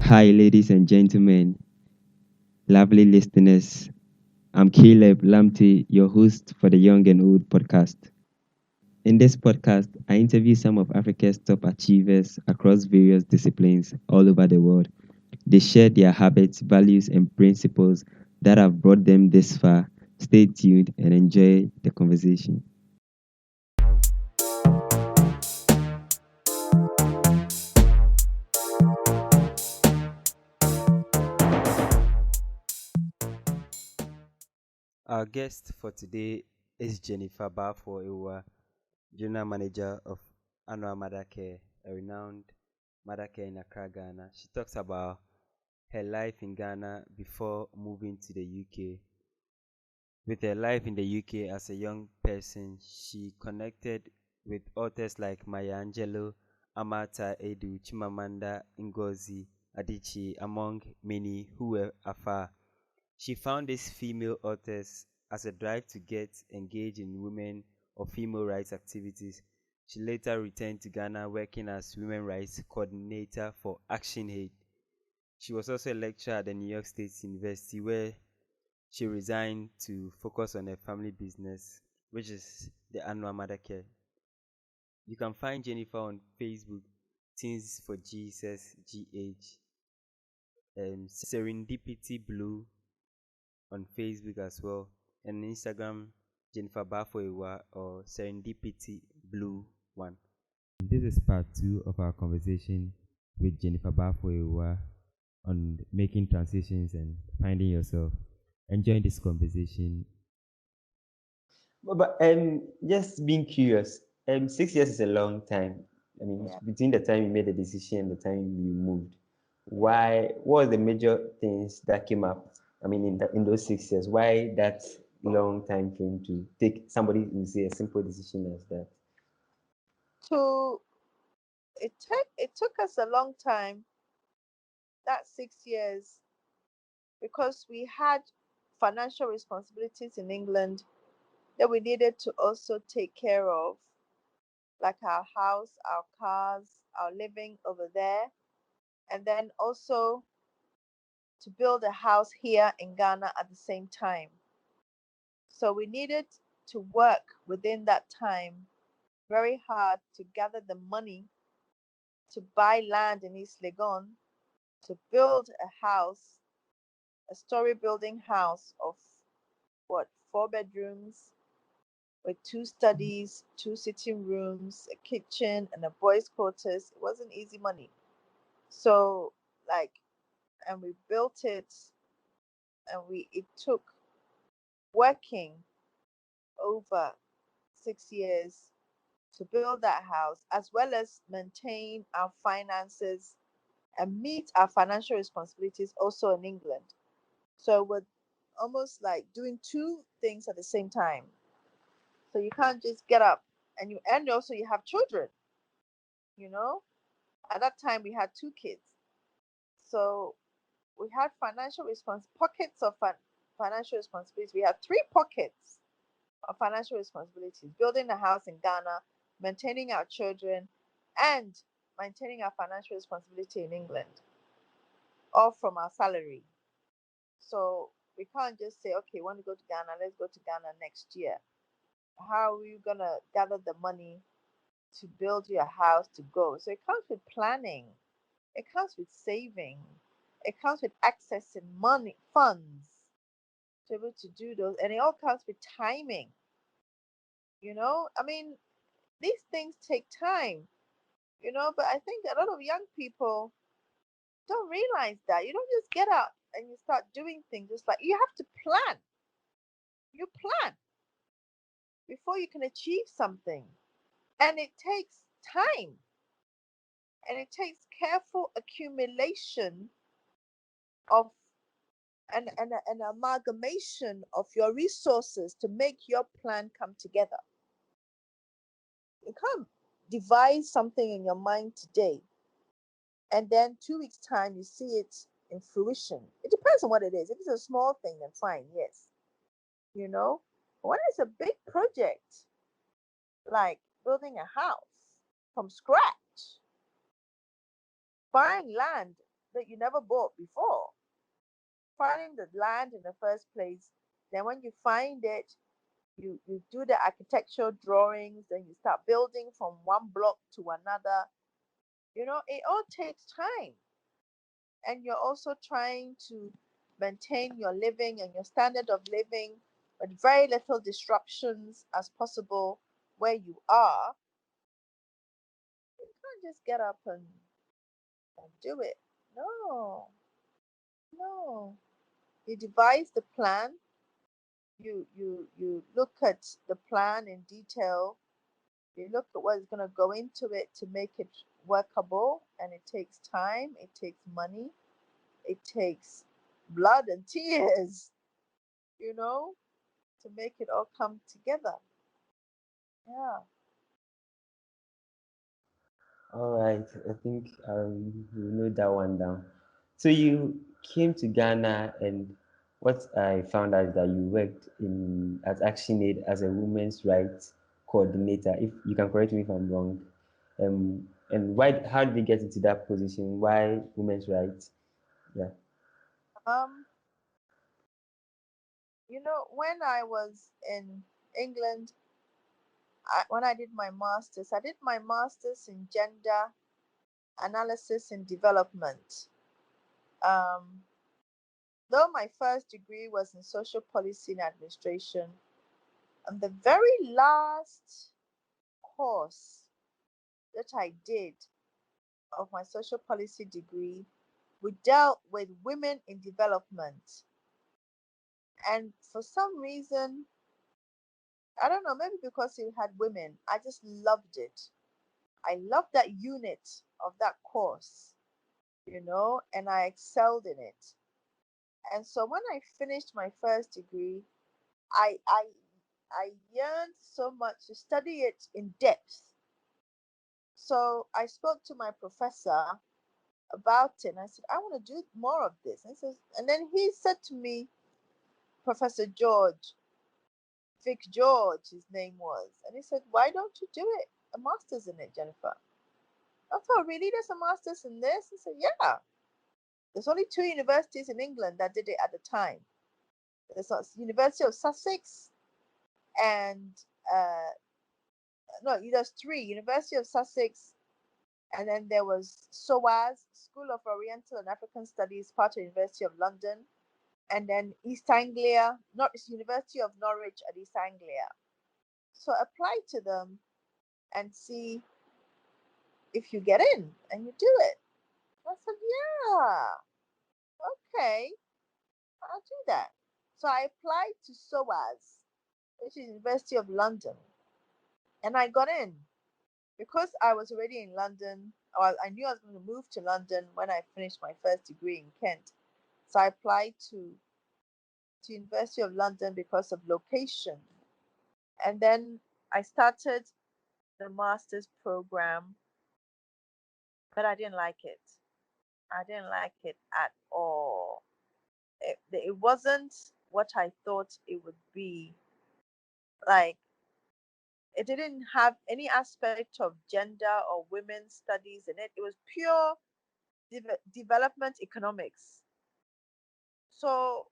Hi, ladies and gentlemen, lovely listeners. I'm Caleb Lamte, your host for the Young and Old podcast. In this podcast, I interview some of Africa's top achievers across various disciplines all over the world. They share their habits, values, and principles that have brought them this far. Stay tuned and enjoy the conversation. Our guest for today is Jennifer Baffour-Awuah, General Manager of Anoah Mothercare, a renowned mothercare in Accra, Ghana. She talks about her life in Ghana before moving to the UK. With her life in the UK as a young person, she connected with authors like Maya Angelou, Atta Aidoo, Chimamanda Ngozi Adichie, among many who were afar. She found these female authors as a drive to get engaged in women or female rights activities. She later returned to Ghana working as women rights coordinator for Action Aid. She was also a lecturer at the New York State University, where she resigned to focus on her family business, which is the Anoah Mothercare. You can find Jennifer on Facebook, Teens for Jesus GH, Serendipity Blue on Facebook as well, and Instagram JenniferBaffour-Awuah or Serendipity Blue 1. This is part 2 of our conversation with Jennifer Baffour-Awuah on making transitions and finding yourself. Enjoy this conversation. But just being curious, 6 years is a long time. I mean, Yeah. between the time you made the decision and the time you moved, why? What were the major things that came up? I mean, in those 6 years, why that long time frame to take somebody to say a simple decision as that? To it took us a long time, that 6 years, because we had financial responsibilities in England that we needed to also take care of, like our house, our cars, our living over there, and then also to build a house here in Ghana at the same time. So we needed to work within that time very hard to gather the money to buy land in East Legon to build a house, a story building house of what, 4 bedrooms with 2 studies, 2 sitting rooms, a kitchen, and a boys' quarters. It wasn't easy money. So, like, and we built it, and it took working over 6 years to build that house, as well as maintain our finances and meet our financial responsibilities also in England. So we're almost like doing two things at the same time. So you can't just get up and also you have children, you know? At that time we had 2 kids. So we had pockets of financial responsibilities. We had 3 pockets of financial responsibilities: building a house in Ghana, maintaining our children, and maintaining our financial responsibility in England, all from our salary. So we can't just say, okay, want to go to Ghana, let's go to Ghana next year. How are you gonna gather the money to build your house to go? So it comes with planning, it comes with saving, it comes with accessing money, funds to be able to do those, and it all comes with timing. I mean, these things take time, but I think a lot of young people don't realize that. You don't just get out and you start doing things. It's like you have to plan. You plan before you can achieve something. And it takes time, and it takes careful accumulation of an amalgamation of your resources to make your plan come together. You can't devise something in your mind today and then 2 weeks' time you see it in fruition. It depends on what it is. If it's a small thing, then fine, yes. You know? When it's a big project, like building a house from scratch, buying land, that you never bought before. Finding the land in the first place. Then when you find it, you do the architectural drawings, then you start building from one block to another. It all takes time. And you're also trying to maintain your living and your standard of living with very little disruptions as possible where you are. You can't just get up and do it. No, no. You devise the plan. You look at the plan in detail. You look at what is going to go into it to make it workable, and it takes time, it takes money, it takes blood and tears, you know, to make it all come together. Yeah. All right, I think we know that one down. So you came to Ghana, and what I found out is that you worked in at ActionAid as a women's rights coordinator. If you can correct me if I'm wrong. And why? How did you get into that position? Why women's rights? Yeah. Um, when I was in England, when I did my master's in gender analysis and development. Um, though my first degree was in social policy and administration, and the very last course that I did of my social policy degree, we dealt with women in development. And for some reason, I don't know, maybe because it had women, I just loved it. I loved that unit of that course, and I excelled in it. And so when I finished my first degree, I I I yearned so much to study it in depth. So I spoke to my professor about it, and I said, I want to do more of this. And then he said to me, Professor George, Vic George, his name was, and he said, why don't you do it? A master's in it, Jennifer. I thought, really? There's a master's in this? He said, yeah. There's only two universities in England that did it at the time. There's University of Sussex and no, there's three: University of Sussex, and then there was SOAS, School of Oriental and African Studies, part of University of London, and then East Anglia, not University of Norwich at East Anglia. So apply to them and see if you get in, and you do it. I said, yeah, okay, I'll do that. So I applied to SOAS, which is University of London, and I got in because I was already in London. Or I knew I was going to move to London when I finished my first degree in Kent. So I applied to University of London because of location. And then I started the master's program, but I didn't like it. I didn't like it at all. It wasn't what I thought it would be. Like, it didn't have any aspect of gender or women's studies in it. It was pure development economics. So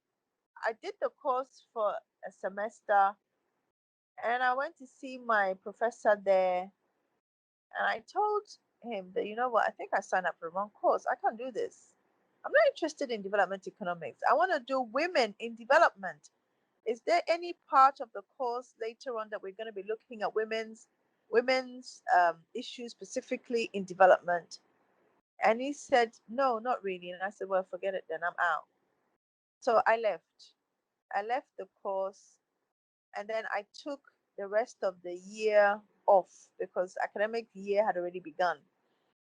I did the course for a semester, and I went to see my professor there, and I told him that, you know what, I think I signed up for the wrong course. I can't do this. I'm not interested in development economics. I want to do women in development. Is there any part of the course later on that we're going to be looking at women's issues specifically in development? And he said, no, not really. And I said, well, forget it then. I'm out. So I left. I left the course, and then I took the rest of the year off because academic year had already begun.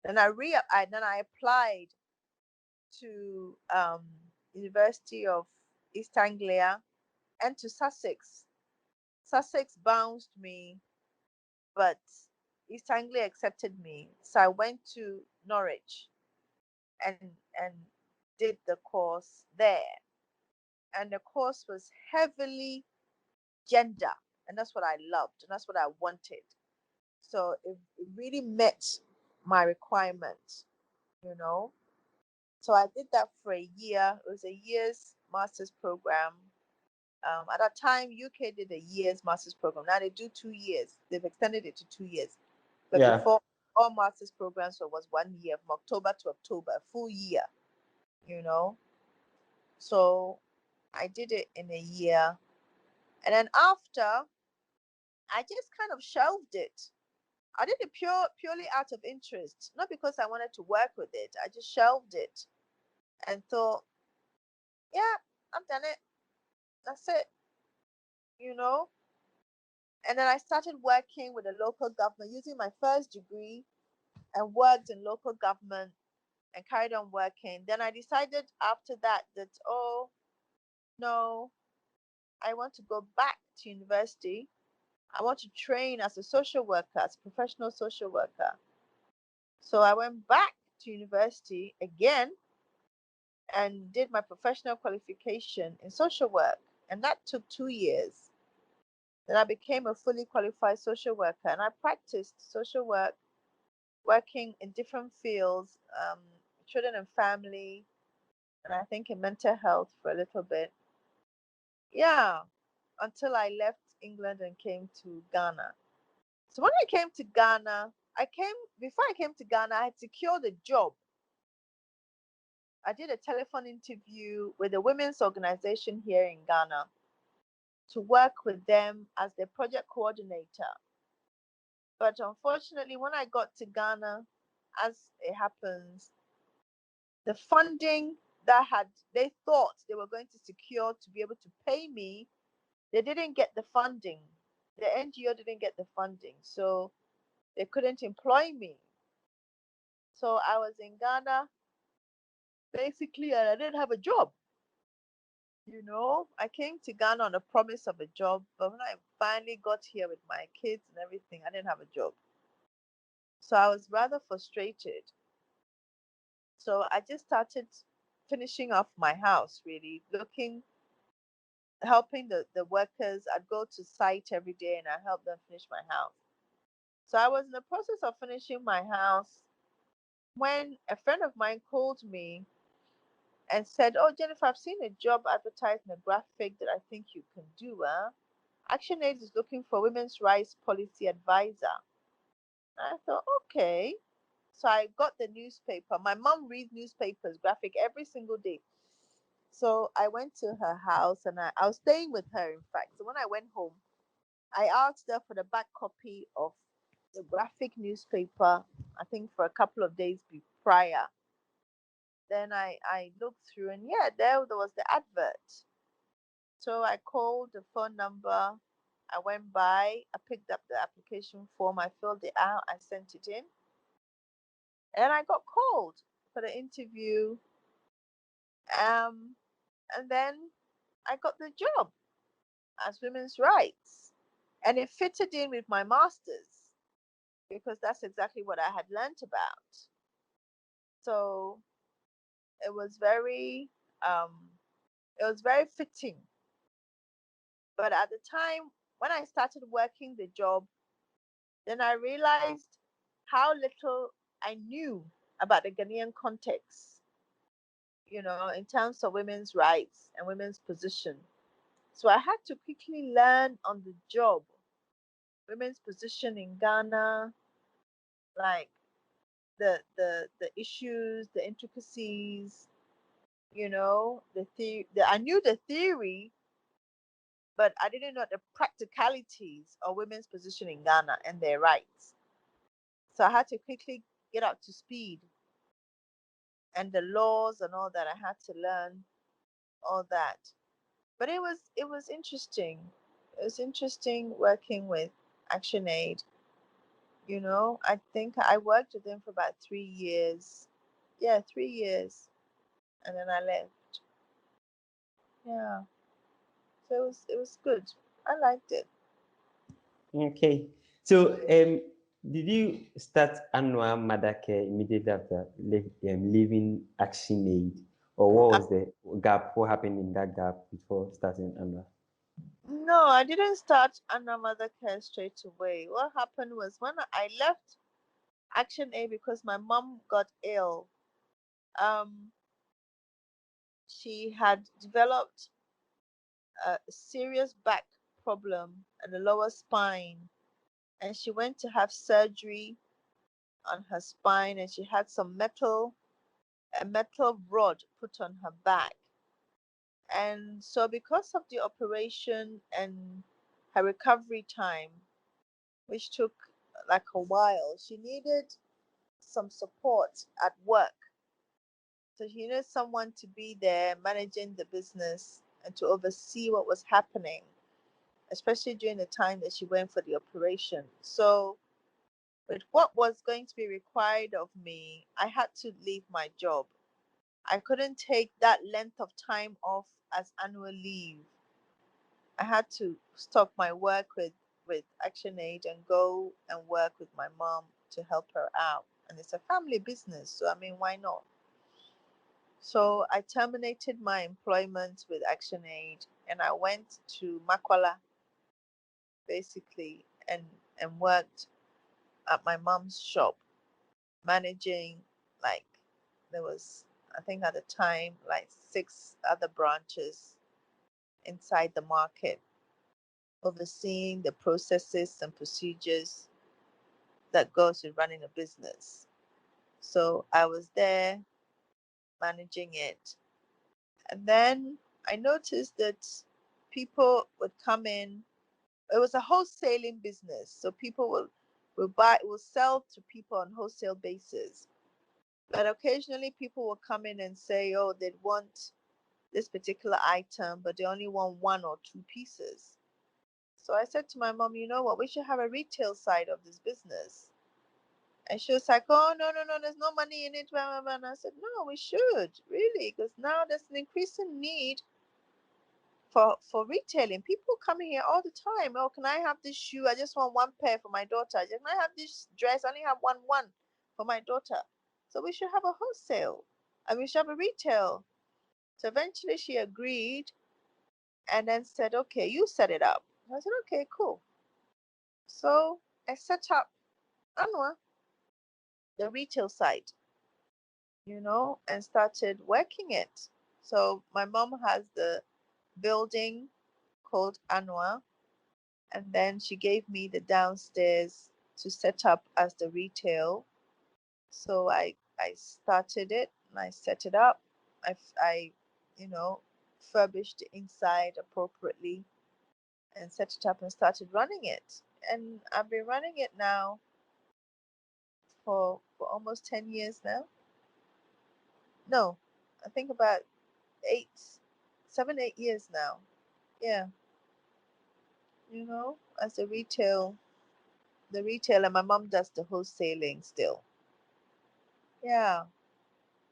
Then I applied to University of East Anglia and to Sussex. Sussex bounced me, but East Anglia accepted me. So I went to Norwich and did the course there. And the course was heavily gender, and that's what I loved and that's what I wanted. So it really met my requirements, you know. So I did that for a year. It was a year's master's program. At that time, UK did a year's master's program. Now they do 2 years. They've extended it to 2 years. But Yeah. before, all master's programs was 1 year, from October to October, a full year, you know. So I did it in a year. And then after, I just kind of shelved it. I did it purely out of interest, not because I wanted to work with it. I just shelved it and thought, yeah, I've done it. That's it, you know. And then I started working with the local government using my first degree and worked in local government and carried on working. Then I decided after that oh no, I want to go back to university. I want to train as a social worker, as a professional social worker. So I went back to university again and did my professional qualification in social work. And that took 2 years. Then I became a fully qualified social worker and I practiced social work, working in different fields, children and family, and I think in mental health for a little bit. Yeah, until I left England and came to Ghana. So when I came to Ghana, before I came to Ghana, I had secured a job. I did a telephone interview with a women's organization here in Ghana to work with them as their project coordinator. But unfortunately, when I got to Ghana, as it happens, the funding that they thought they were going to secure to be able to pay me, they didn't get the funding. The NGO didn't get the funding, so they couldn't employ me. So I was in Ghana basically, and I didn't have a job. I came to Ghana on a promise of a job, but when I finally got here with my kids and everything, I didn't have a job. So I was rather frustrated. So I just started finishing off my house, really, helping the workers. I'd go to site every day and I help them finish my house. So I was in the process of finishing my house when a friend of mine called me and said, "Oh, Jennifer, I've seen a job advertised in a graphic that I think you can do. ActionAid is looking for women's rights policy advisor." I thought, okay. So I got the newspaper. My mom reads newspapers, graphic, every single day. So I went to her house and I was staying with her, in fact. So when I went home, I asked her for the back copy of the graphic newspaper, I think for a couple of days prior. Then I looked through and yeah, there was the advert. So I called the phone number. I went by, I picked up the application form, I filled it out, I sent it in. And I got called for the interview. And then I got the job as women's rights. And it fitted in with my master's because that's exactly what I had learned about. So it was very um it was very fitting. But at the time when I started working the job, then I realized how little I knew about the Ghanaian context, in terms of women's rights and women's position. So I had to quickly learn on the job women's position in Ghana, like the issues, the intricacies, I knew the theory, but I didn't know the practicalities of women's position in Ghana and their rights. So I had to quickly get up to speed, and the laws and all that. I had to learn all that. But it was interesting. It was interesting working with ActionAid. I think I worked with them for about 3 years. Yeah, 3 years, and then I left. Yeah, so it was good. I liked it. Okay. So, did you start Anoah Mother Care immediately after leaving ActionAid, or what was the gap? What happened in that gap before starting Anoah? No, I didn't start Anna Mother Care straight away. What happened was when I left ActionAid because my mom got ill. Um, She had developed a serious back problem and the lower spine, and she went to have surgery on her spine, and she had a metal rod put on her back. And so because of the operation and her recovery time, which took like a while, she needed some support at work. So she needed someone to be there managing the business and to oversee what was happening, especially during the time that she went for the operation. So with what was going to be required of me, I had to leave my job. I couldn't take that length of time off as annual leave. I had to stop my work with ActionAid and go and work with my mom to help her out. And it's a family business, so I mean, why not? So I terminated my employment with ActionAid and I went to Makwala basically and worked at my mom's shop managing, like, there was, I think at the time, like 6 other branches inside the market, overseeing the processes and procedures that goes with running a business. So I was there managing it. And then I noticed that people would come in. It was a wholesaling business. So people will sell to people on wholesale basis. But occasionally people will come in and say, oh, they'd want this particular item, but they only want 1 or 2 pieces. So I said to my mom, you know what, we should have a retail side of this business. And she was like, oh, no, no, no, there's no money in it. Blah, blah, blah. And I said, no, we should, really, because now there's an increasing need for retailing. People coming here all the time. Oh, can I have this shoe? I just want 1 pair for my daughter. Can I have this dress? I only have one for my daughter. So we should have a wholesale and we should have a retail. So eventually she agreed and then said, okay, you set it up. I said, okay, cool. So I set up Anoah, the retail site, and started working it. So my mom has the building called Anoah, and then she gave me the downstairs to set up as the retail. So I started it and I set it up. I you know furbished the inside appropriately and set it up and started running it. And I've been running it now for almost 10 years now. No, I think about 7, 8 years now. Yeah, as the retail, and my mom does the wholesaling still. Yeah,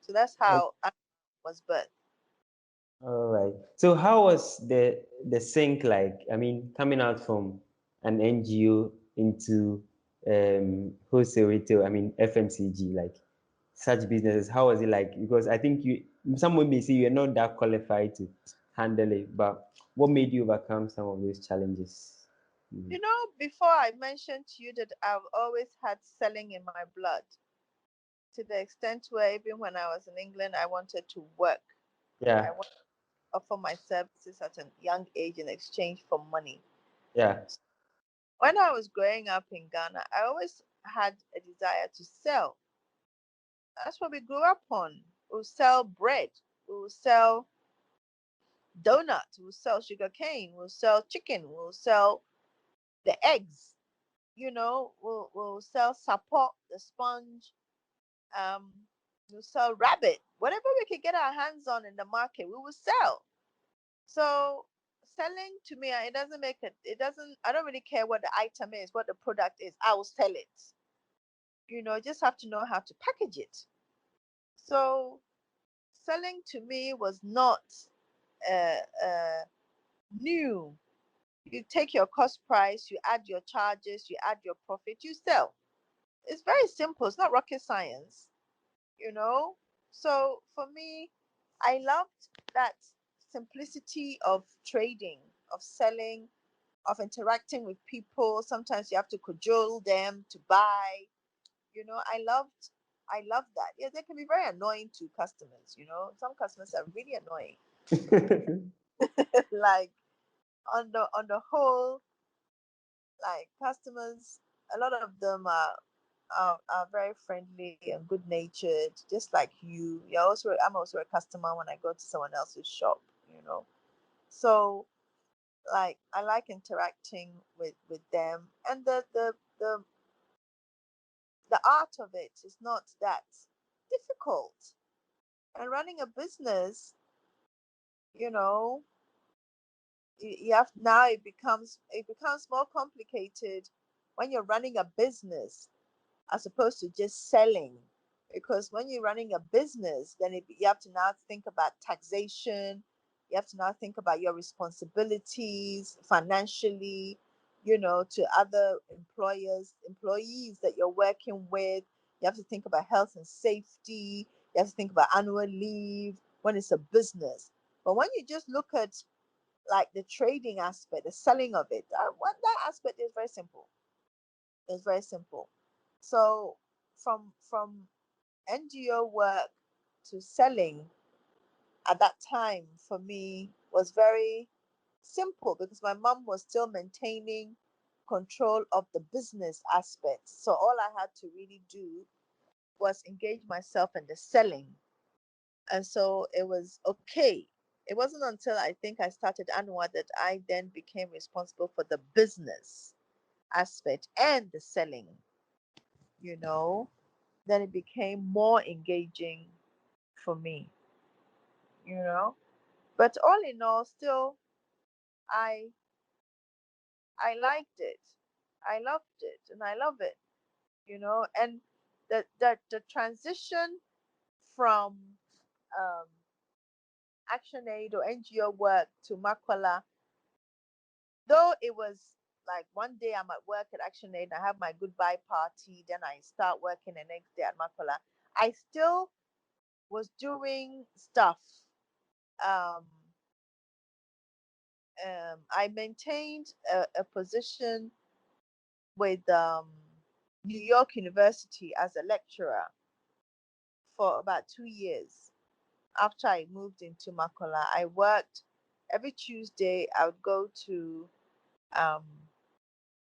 so that's how I was birthed. All right. So how was the sync like? I mean, coming out from an NGO into wholesale retail, I mean FMCG, like such businesses, how was it like? Because I think someone may say you're not that qualified to handle it, but what made you overcome some of those challenges? Before I mentioned to you that I've always had selling in my blood, to the extent where even when I was in England, I wanted to work. I Yeah, wanted to offer my services at a young age in exchange for money. yeah, When I was growing up in Ghana, I always had a desire to sell. That's what we grew up on. We'll sell bread, we'll sell donuts, we'll sell sugar cane, we'll sell chicken, we'll sell the eggs, we'll sell support, the sponge, um, we'll sell rabbit, whatever we could get our hands on in the market, we will sell. So selling to me, I don't really care what the item is, what the product is, I will sell it. Just have to know how to package it. So selling to me was not uh, uh, new. You take your cost price, you add your charges, you add your profit, you sell. It's very simple. It's not rocket science, you know. So for me, I loved that simplicity of trading, of selling, of interacting with people. Sometimes you have to cajole them to buy. I loved I love that. Yeah, they can be very annoying to customers. Some customers are really annoying. Like on the whole, like customers, a lot of them are very friendly and good natured, just like you. I'm also a customer when I go to someone else's shop. You know, so like I like interacting with them, and the art of it is not that difficult. And running a business, you know, you have now it becomes more complicated when you're running a business as opposed to just selling. Because when you're running a business, then you have to now think about taxation. You have to now think about your responsibilities financially, to other employees that you're working with. You have to think about health and safety. You have to think about annual leave when it's a business. But when you just look at like the trading aspect, the selling of it, that aspect is very simple. It's very simple. So from NGO work to selling at that time for me was very simple because my mom was still maintaining control of the business aspect. So all I had to really do was engage myself in the selling. And so it was okay. It wasn't until I think I started Anoah that I then became responsible for the business aspect and the selling, you know. Then it became more engaging for me, you know. But all in all, still, I I liked it. I loved it, and I love it, And the transition from um, Action Aid or NGO work to Makwala, though it was like one day I'm at work at Action Aid and I have my goodbye party, then I start working the next day at Makwala. I still was doing stuff. Um, I maintained a position with New York University as a lecturer for about 2 years. After I moved into Makola, I worked every Tuesday. I would go to um,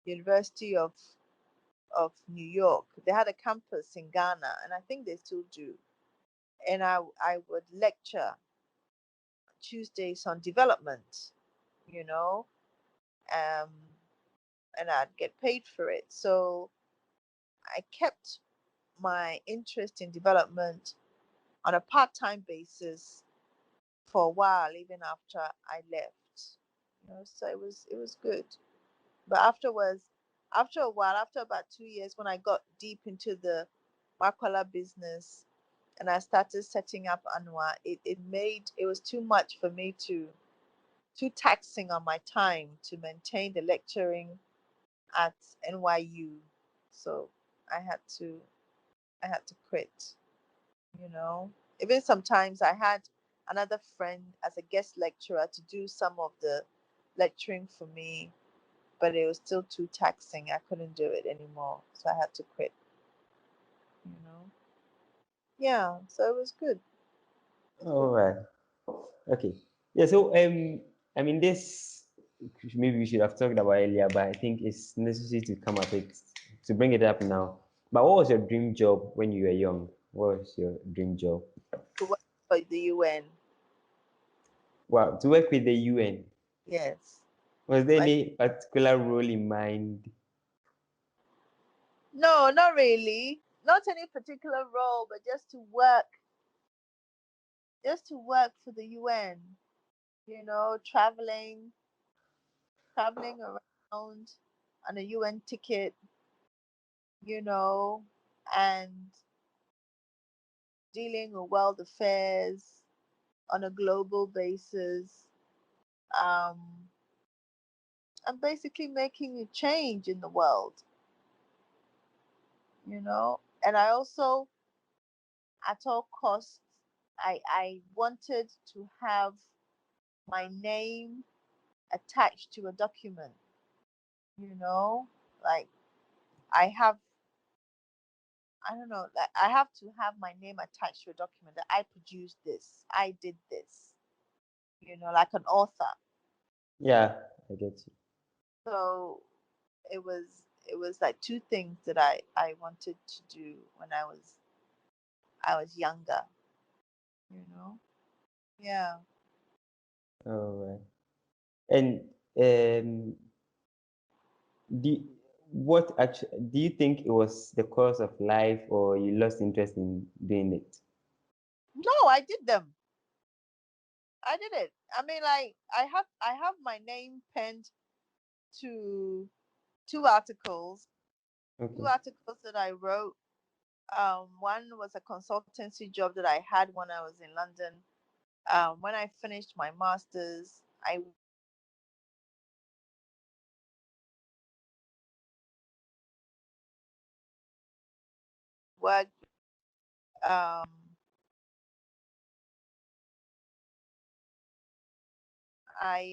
University of New York. They had a campus in Ghana, and I think they still do. And I would lecture Tuesdays on development, you know, um, and I'd get paid for it. So I kept my interest in development on a part-time basis for a while, even after I left. So it was good. But after a while, after about 2 years, when I got deep into the Makwala business and I started setting up Anwa, it was too much for me too taxing on my time to maintain the lecturing at NYU. So I had to I had to quit, you know. Even sometimes I had another friend as a guest lecturer to do some of the lecturing for me, but it was still too taxing. I couldn't do it anymore. So I had to quit, you know. Yeah, so it was good. It was All good. right. Okay. Yeah. So I mean, this maybe we should have talked about earlier, but I think it's necessary to come up with to bring it up now. But what was your dream job when you were young? What was your dream job? To work for the UN. Wow, to work with the UN. Yes. Was there But any particular role in mind? no, not really. Not any particular role, but just to work for the UN, traveling around on a UN ticket, you know, and dealing with world affairs on a global basis, um, and basically making a change in the world, And I also, at all costs, I wanted to have my name attached to a document, you know, like I have I don't know, like I have to have my name attached to a document that I produced this, I did this, like an author. Yeah, I get you. So it was like two things that I wanted to do when I was younger, you know. Yeah. All right. And um, do what actually do you think it was the course of life, or you lost interest in doing it? No, I did them. I did it. I mean, like I have my name penned to two articles, two Okay. articles that I wrote. One was a consultancy job that I had when I was in London. When I finished my masters, I worked. I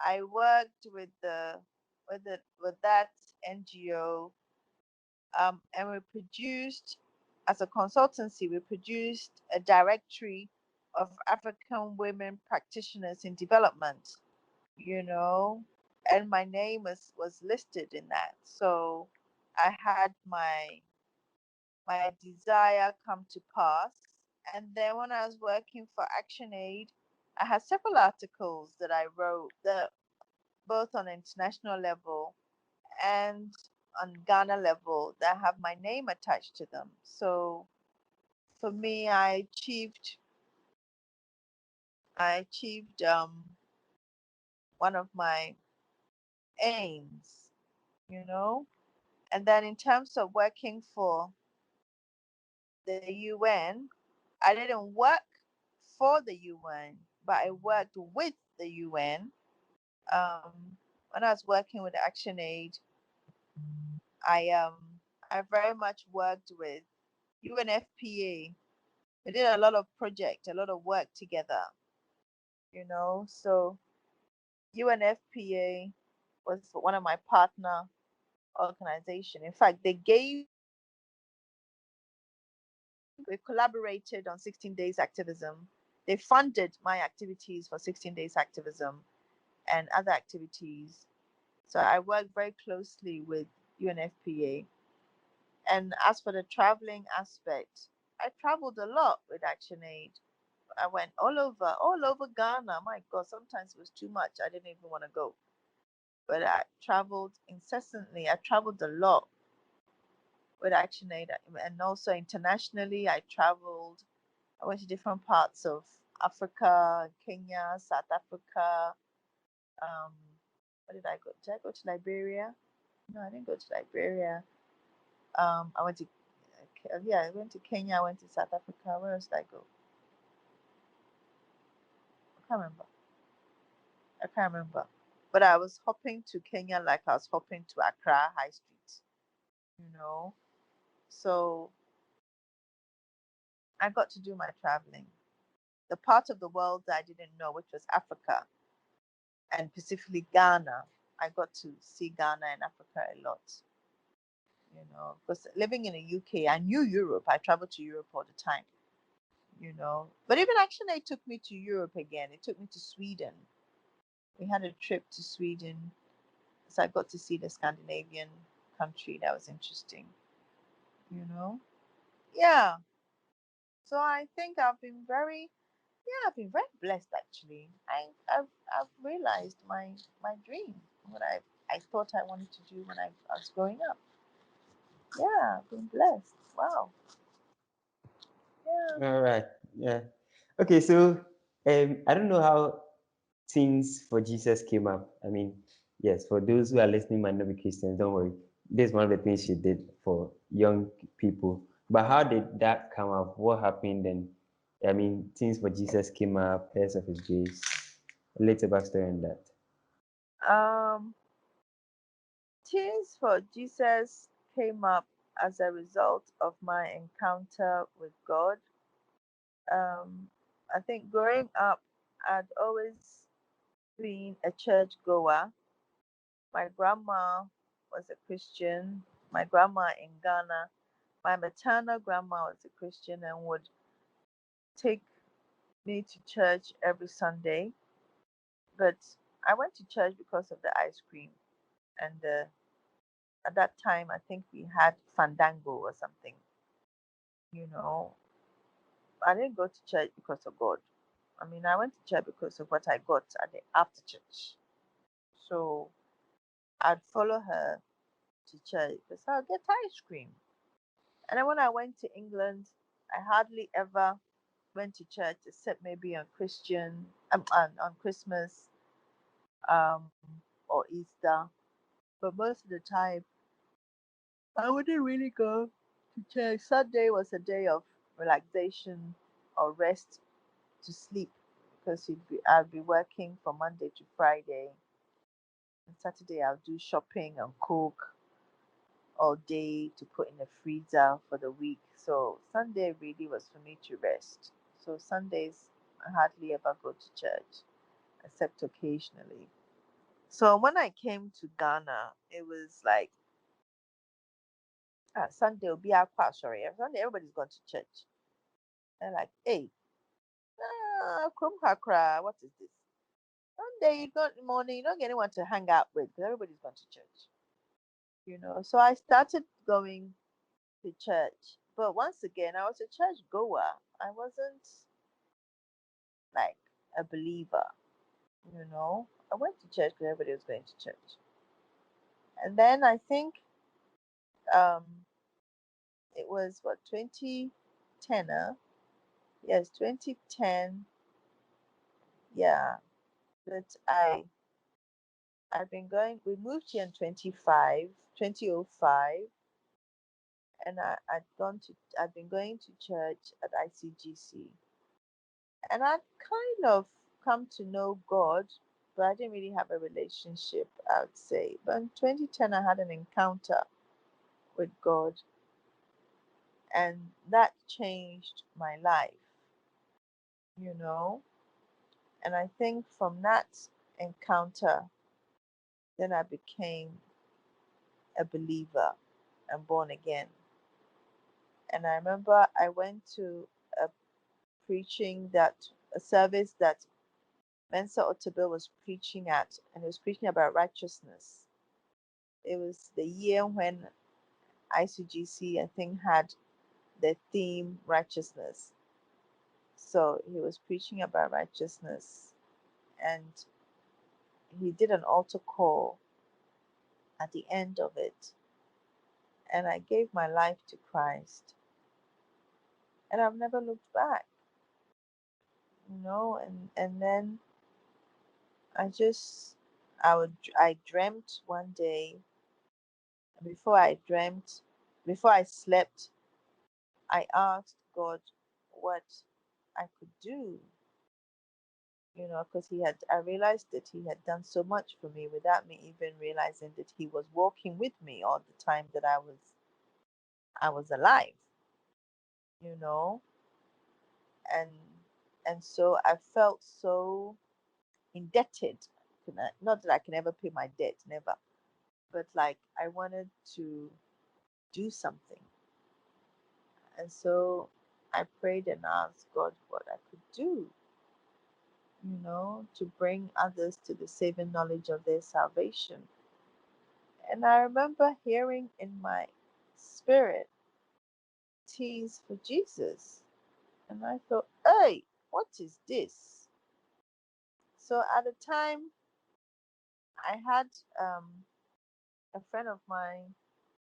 I worked with that NGO, and we produced, as a consultancy, we produced a directory of African women practitioners in development. You know, and my name was listed in that. So I had my desire come to pass. And then when I was working for ActionAid, I had several articles that I wrote that both on international level and on Ghana level that have my name attached to them. So for me, I achieved one of my aims, you know. And then in terms of working for the UN, I didn't work for the UN, but I worked with the UN. When I was working with ActionAid, I very much worked with UNFPA. We did a lot of project, a lot of work together, So UNFPA was one of my partner organization. In fact, we collaborated on 16 days activism. They funded my activities for 16 days activism and other activities. So I worked very closely with UNFPA. And as for the traveling aspect, I traveled a lot with ActionAid. I went all over Ghana. My God, sometimes it was too much. I didn't even want to go. But I traveled incessantly. I traveled a lot with ActionAid, and also internationally. I traveled. I went to different parts of Africa, Kenya, South Africa. Um, where did I go? Did I go to Liberia? No, I didn't go to Liberia. I went to yeah, I went to Kenya. I went to South Africa. Where else did I go? I can't remember. I can't remember. But I was hopping to Kenya like I was hopping to Accra High Street. You know, so I got to do my traveling. The part of the world that I didn't know, which was Africa and specifically Ghana, I got to see Ghana and Africa a lot. Because living in the UK, I knew Europe. I traveled to Europe all the time. But even actually, it took me to Europe again. It took me to Sweden. We had a trip to Sweden, so I got to see the Scandinavian country. That was interesting. You know, yeah. So I think I've been very blessed actually. I've realized my dream, what I thought I wanted to do when I was growing up. Yeah, I've been blessed. Wow. Yeah. All right. Yeah. Okay. So I don't know how Things for Jesus came up. I mean, yes, for those who are listening might not be Christians, don't worry. This is one of the things she did for young people. But how did that come up? What happened? And I mean, Things for Jesus came up, Pairs of His Grace. A little backstory on that. Um, Tears for Jesus came up as a result of my encounter with God. I think growing up, I'd always been a church goer. My grandma was a Christian. My grandma in Ghana, my maternal grandma was a Christian and would take me to church every Sunday. But I went to church because of the ice cream. And at that time, I think we had Fandango or something. You know, I didn't go to church because of God. I mean, I went to church because of what I got at the after church. So I'd follow her to church because I'll get ice cream. And then when I went to England, I hardly ever went to church except maybe on on Christmas um, or Easter. But most of the time, I wouldn't really go to church. Sunday was a day of relaxation or rest to sleep because I'd be working from Monday to Friday. And Saturday, I'll do shopping and cook all day to put in the freezer for the week. So Sunday really was for me to rest. So Sundays, I hardly ever go to church except occasionally. So when I came to Ghana, it was like Sunday will be our class, sorry. Sunday everybody's going to church. And like, hey, Krum Kakra, what is this? Sunday you got morning, you don't get anyone to hang out with because everybody's gone to church. So I started going to church. But once again, I was a church goer. I wasn't like a believer. I went to church because everybody was going to church. And then I think um it was what 2010, yes, 2010, yeah. But I've been going we moved here in 2005, and I've been going to church at ICGC. And I kind of come to know God, but I didn't really have a relationship, I would say. But in 2010, I had an encounter with God, and that changed my life, you know. And I think from that encounter, then I became a believer and born again. And I remember I went to a a service that Mensa Otabil was preaching at, and he was preaching about righteousness. It was the year when ICGC, I think, had the theme righteousness. So he was preaching about righteousness, and he did an altar call at the end of it. And I gave my life to Christ, and I've never looked back, and then I just, I dreamt one day, and before I slept, I asked God what I could do, because I realized that he had done so much for me without me even realizing that he was walking with me all the time that I was alive, you know, and so I felt so indebted. Not that I can ever pay my debt, never, but like I wanted to do something, and so I prayed and asked God what I could do, to bring others to the saving knowledge of their salvation. And I remember hearing in my spirit, Teens for Jesus. And I thought, hey, what is this? So at the time, I had a friend of mine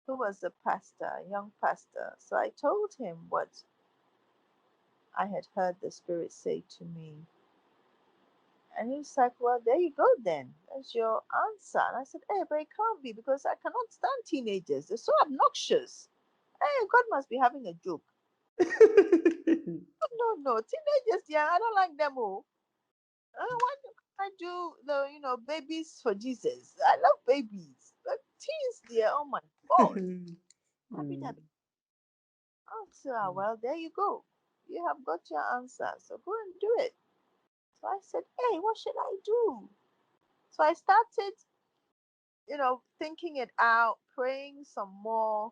who was a pastor, a young pastor. So I told him what I had heard the Spirit say to me. And he was like, well, there you go then. That's your answer. And I said, hey, but it can't be because I cannot stand teenagers. They're so obnoxious. Hey, God must be having a joke. No, no, teenagers, yeah, I don't like them all. Why do I do babies for Jesus? I love babies, but teens, dear, oh my God. Happy, Mm. happy. Oh, so well, there you go. You have got your answer, so go and do it. So I said, hey, what should I do? So I started thinking it out, praying some more.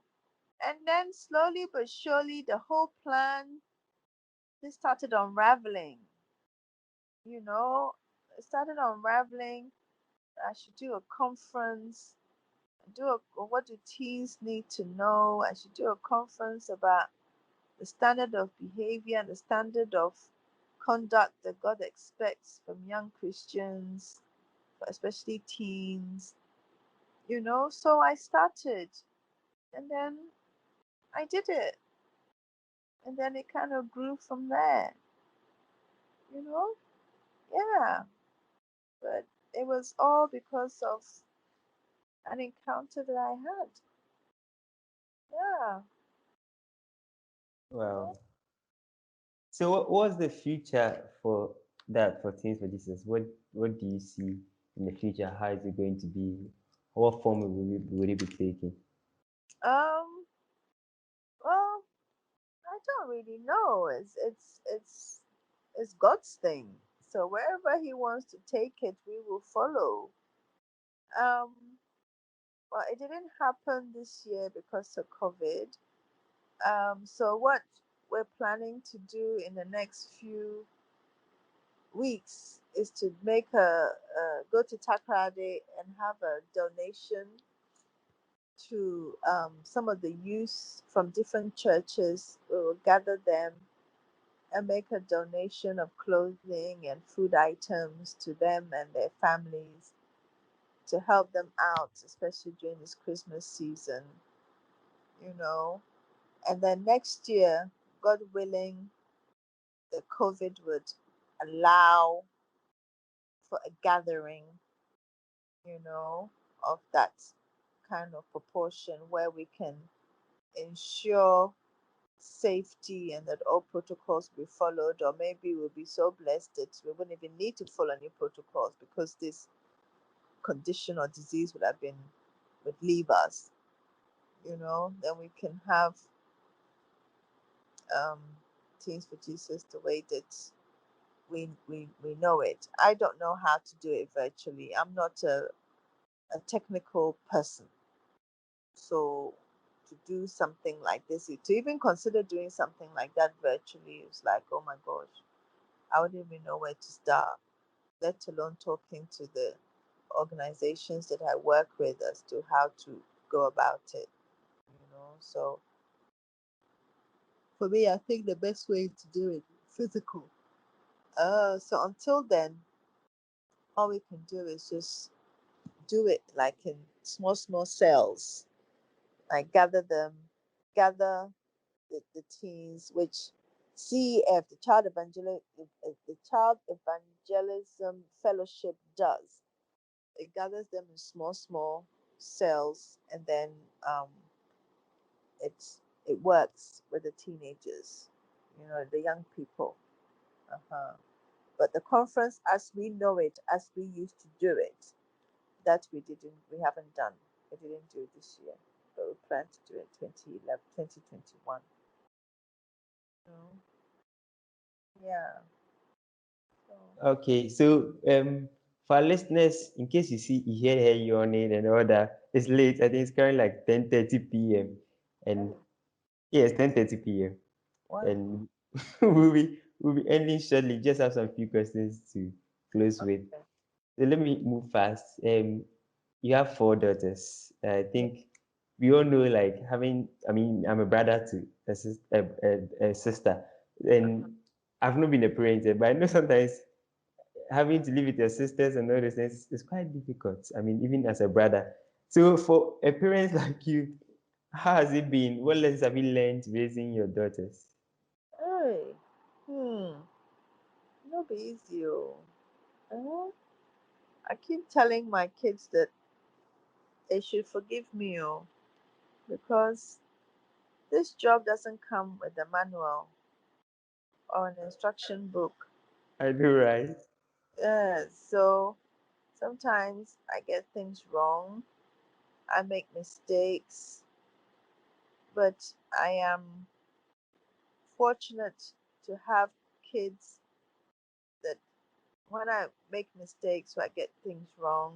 And then slowly but surely, the whole plan just started unraveling. You know, it started unraveling. I should do a conference. What do teens need to know? I should do a conference about the standard of behavior and the standard of conduct that God expects from young Christians, especially teens. So I started, and then I did it, and then it kind of grew from there. You know, yeah. But it was all because of an encounter that I had. Yeah. You Wow. know? So what was the future for that for Teens for Jesus? What do you see in the future? How is it going to be? What form will it be taking? Um. Well, I don't really know. It's God's thing. So wherever He wants to take it, we will follow. Um. Well, it didn't happen this year because of COVID. So what we're planning to do in the next few weeks is to make go to Takrade and have a donation to some of the youth from different churches. We will gather them and make a donation of clothing and food items to them and their families to help them out, especially during this Christmas season, you know. And then next year, God willing, the COVID would allow for a gathering, you know, of that kind of proportion where we can ensure safety and that all protocols be followed, or maybe we'll be so blessed that we wouldn't even need to follow any protocols because this condition or disease would leave us, then we can have um Teens for Jesus the way that we know it. I don't know how to do it virtually. I'm not a technical person. So to do something like this, to even consider doing something like that virtually, is like, oh my gosh, I wouldn't even know where to start, let alone talking to the organizations that I work with as to how to go about it. So for me, I think the best way to do it physical. So until then, all we can do is just do it like in small, small cells. Like gather the teens, which CEF, the Child Evangelism Fellowship does. It gathers them in small, small cells, and then um, it works with the teenagers, the young people. Uh-huh. But the conference, as we know it, as we used to do it, that we haven't done. We didn't do it this year, but we plan to do it 2011, 2021. You know? Yeah. So, Okay, so for our listeners, in case you hear her yawning and all that, it's late. I think it's currently like 10:30 p.m. And hey, yes, 10:30 p.m. wow. And we'll be ending shortly. Just have some few questions to close with. Okay. So let me move fast. You have four daughters. I Yeah. think we all know, like having. I mean, I'm a brother to a sister, and I've not been a parent yet, but I know sometimes having to live with your sisters and all those things is quite difficult. I mean, even as a brother. So for a parent like you, how has it been? What lessons have you learned raising your daughters? Hey. Hmm. No be easy. Oh. Uh, I keep telling my kids that they should forgive me, because this job doesn't come with a manual or an instruction book. I do, right? So sometimes I get things wrong. I make mistakes, but I am fortunate to have kids that when I make mistakes or I get things wrong,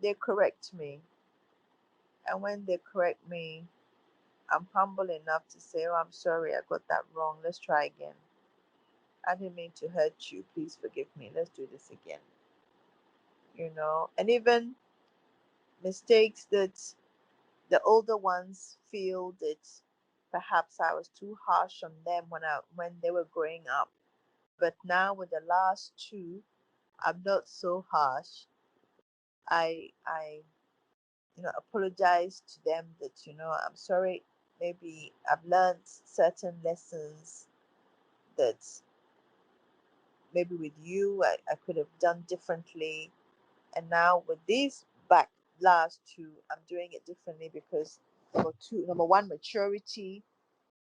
they correct me. And when they correct me, I'm humble enough to say, "Oh, I'm sorry, I got that wrong. Let's try again. I didn't mean to hurt you. Please forgive me. Let's do this again." And even mistakes that the older ones feel that perhaps I was too harsh on them when they were growing up. But now with the last two, I'm not so harsh. I apologize to them that I'm sorry. Maybe I've learned certain lessons that maybe with you I could have done differently. And now with these back last two, I'm doing it differently because number one, maturity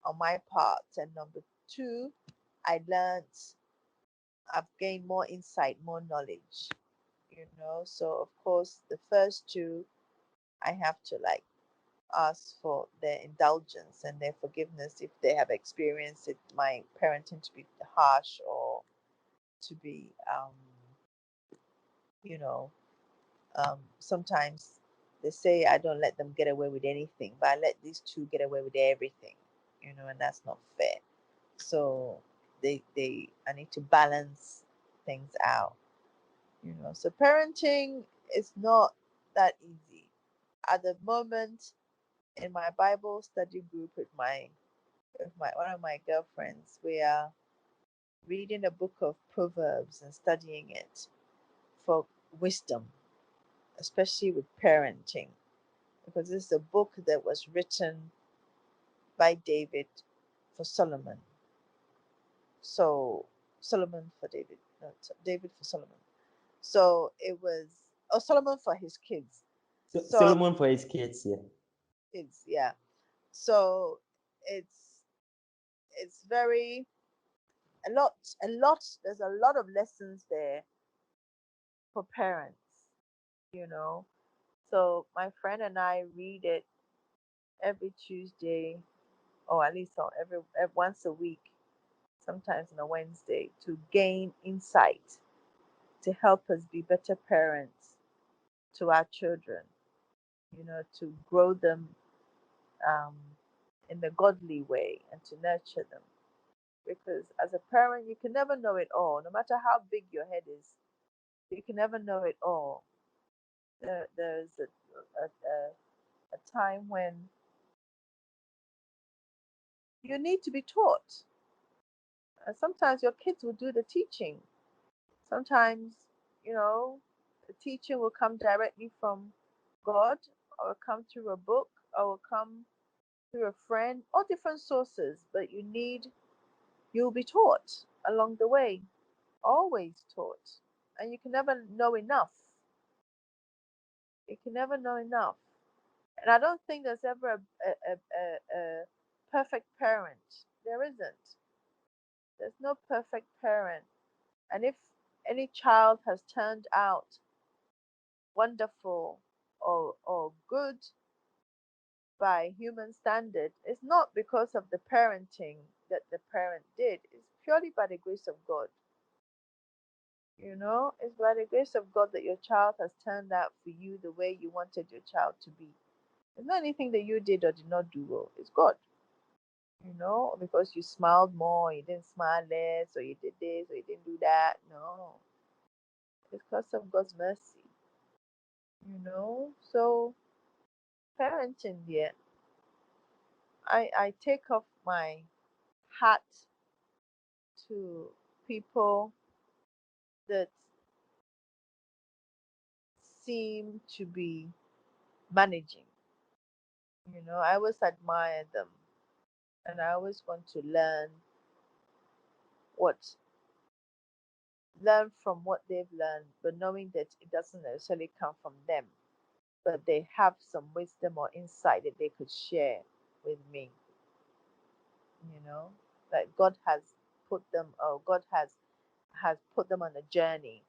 on my part, and number two, I learned, I've gained more insight, more knowledge. So of course the first two, I have to like ask for their indulgence and their forgiveness if they have experienced it, my parenting to be harsh or to be you know sometimes they say I don't let them get away with anything, but I let these two get away with everything, and that's not fair. So they I need to balance things out. So parenting is not that easy. At the moment, in my Bible study group with my one of my girlfriends, we are reading a book of Proverbs and studying it for wisdom, especially with parenting, because this is a book that was written by David for Solomon. So Solomon for David, no, David for Solomon. So it was, oh, Solomon for his kids. So, So Solomon for his kids, yeah. kids, yeah. So it's very a lot. There's a lot of lessons there for parents, you know. So my friend and I read it every Tuesday, or at least once a week, sometimes on a Wednesday, to gain insight, to help us be better parents to our children, to grow them um, in the godly way and to nurture them. Because as a parent, you can never know it all. No matter how big your head is, you can never know it all. There's a time when you need to be taught. And sometimes your kids will do the teaching. Sometimes, the teaching will come directly from God, or come through a book, or will come through a friend, or different sources. But you'll be taught along the way, always taught. And you can never know enough. You can never know enough. And I don't think there's ever a perfect parent. There isn't. There's no perfect parent. And if any child has turned out wonderful or good by human standard, it's not because of the parenting that the parent did. It's purely by the grace of God. It's by the grace of God that your child has turned out for you the way you wanted your child to be. It's not anything that you did or did not do well. It's God. Because you smiled more, you didn't smile less, or you did this, or you didn't do that. No, it's because of God's mercy. So parenting, yeah, I take off my hat to people that seem to be managing. I always admire them, and I always want to what learn from what they've learned, but knowing that it doesn't necessarily come from them, but they have some wisdom or insight that they could share with me. That God has put them, or God has put them on a journey,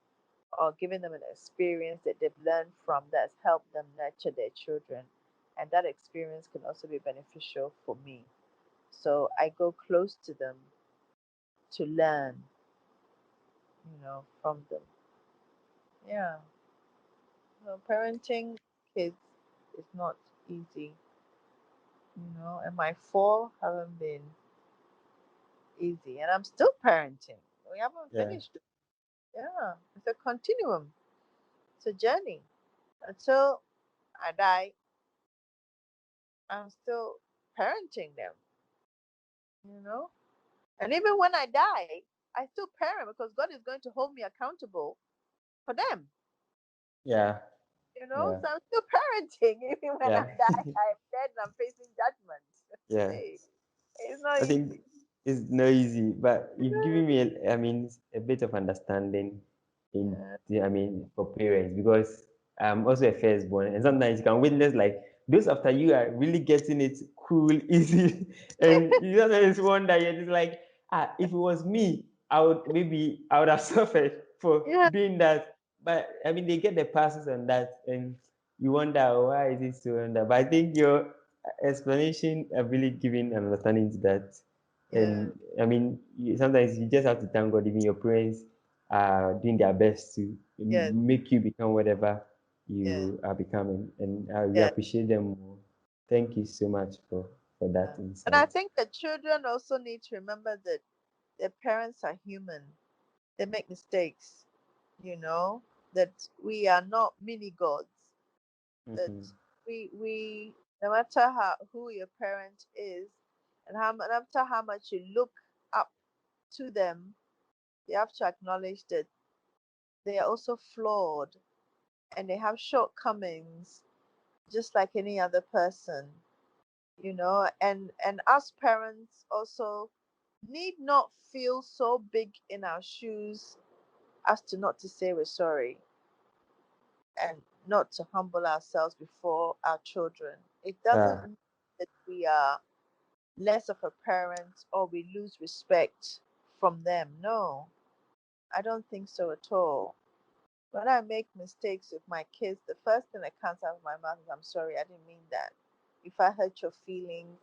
or given them an experience that they've learned from, that's helped them nurture their children, and that experience can also be beneficial for me. So I go close to them to learn, from them. Yeah, Parenting kids is not easy, and my four haven't been easy, and I'm still parenting. We haven't Yeah. finished. Yeah, it's a continuum. It's a journey. Until I die, I'm still parenting them, you know? And even when I die, I still parent because God is going to hold me accountable for them, Yeah. Yeah. So I'm still parenting. Even when I Yeah. die, I'm dead and I'm facing judgment. Yeah. Hey, it's not I think easy. it's not easy, but you've given No. me, a bit of understanding Yeah, for parents, because I'm also a firstborn, and sometimes you can witness like those after you are really getting it cool, easy, and you sometimes wonder, you're just like, if it was me, I would have suffered for yeah, doing that. But they get the passes on that, and you wonder why is it so under. But I think your explanation have really given an understanding to that. yeah, And sometimes you just have to thank God, even your parents are doing their best to yes, make you become whatever yes, you are becoming. And we yes. appreciate them more. Thank you so much for that Yeah. And I insight. think the children also need to remember that their parents are human. They make mistakes, you know, that we are not mini gods. That Mm-hmm. we no matter who your parent is, and no matter how much you look up to them, you have to acknowledge that they are also flawed and they have shortcomings just like any other person, and us parents also need not feel so big in our shoes as to not to say we're sorry and not to humble ourselves before our children. It doesn't Yeah. mean that we are less of a parent or we lose respect from them. No, I don't think so at all. When I make mistakes with my kids, the first thing that comes out of my mouth is, I'm sorry, I didn't mean that. If I hurt your feelings,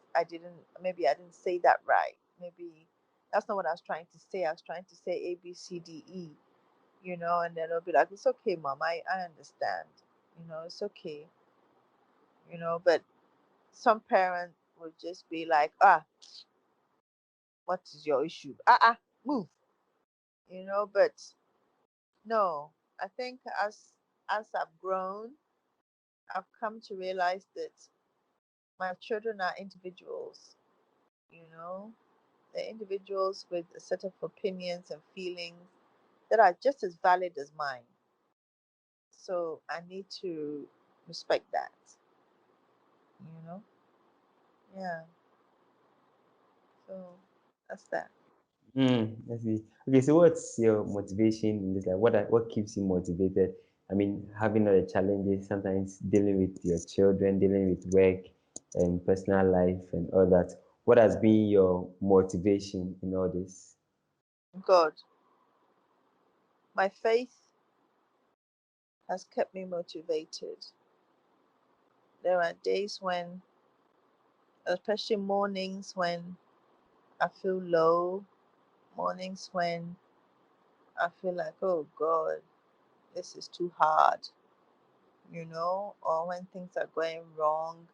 maybe I didn't say that right. Maybe that's not what I was trying to say. I was trying to say A, B, C, D, E, and then they'll be like, it's okay, mom, I understand. It's okay, but some parents will just be like, what is your issue? Move, but no, I think as I've grown, I've come to realize that my children are individuals, you know. They're individuals with a set of opinions and feelings that are just as valid as mine. So I need to respect that, you know. Yeah. So that's that. I see. Okay, so what's your motivation in this? Like, what keeps you motivated? Having all the challenges, sometimes dealing with your children, dealing with work and personal life and all that. What has been your motivation in all this? God, my faith has kept me motivated. There are days when, especially mornings when I feel low, mornings when I feel like, oh God, this is too hard, or when things are going wrong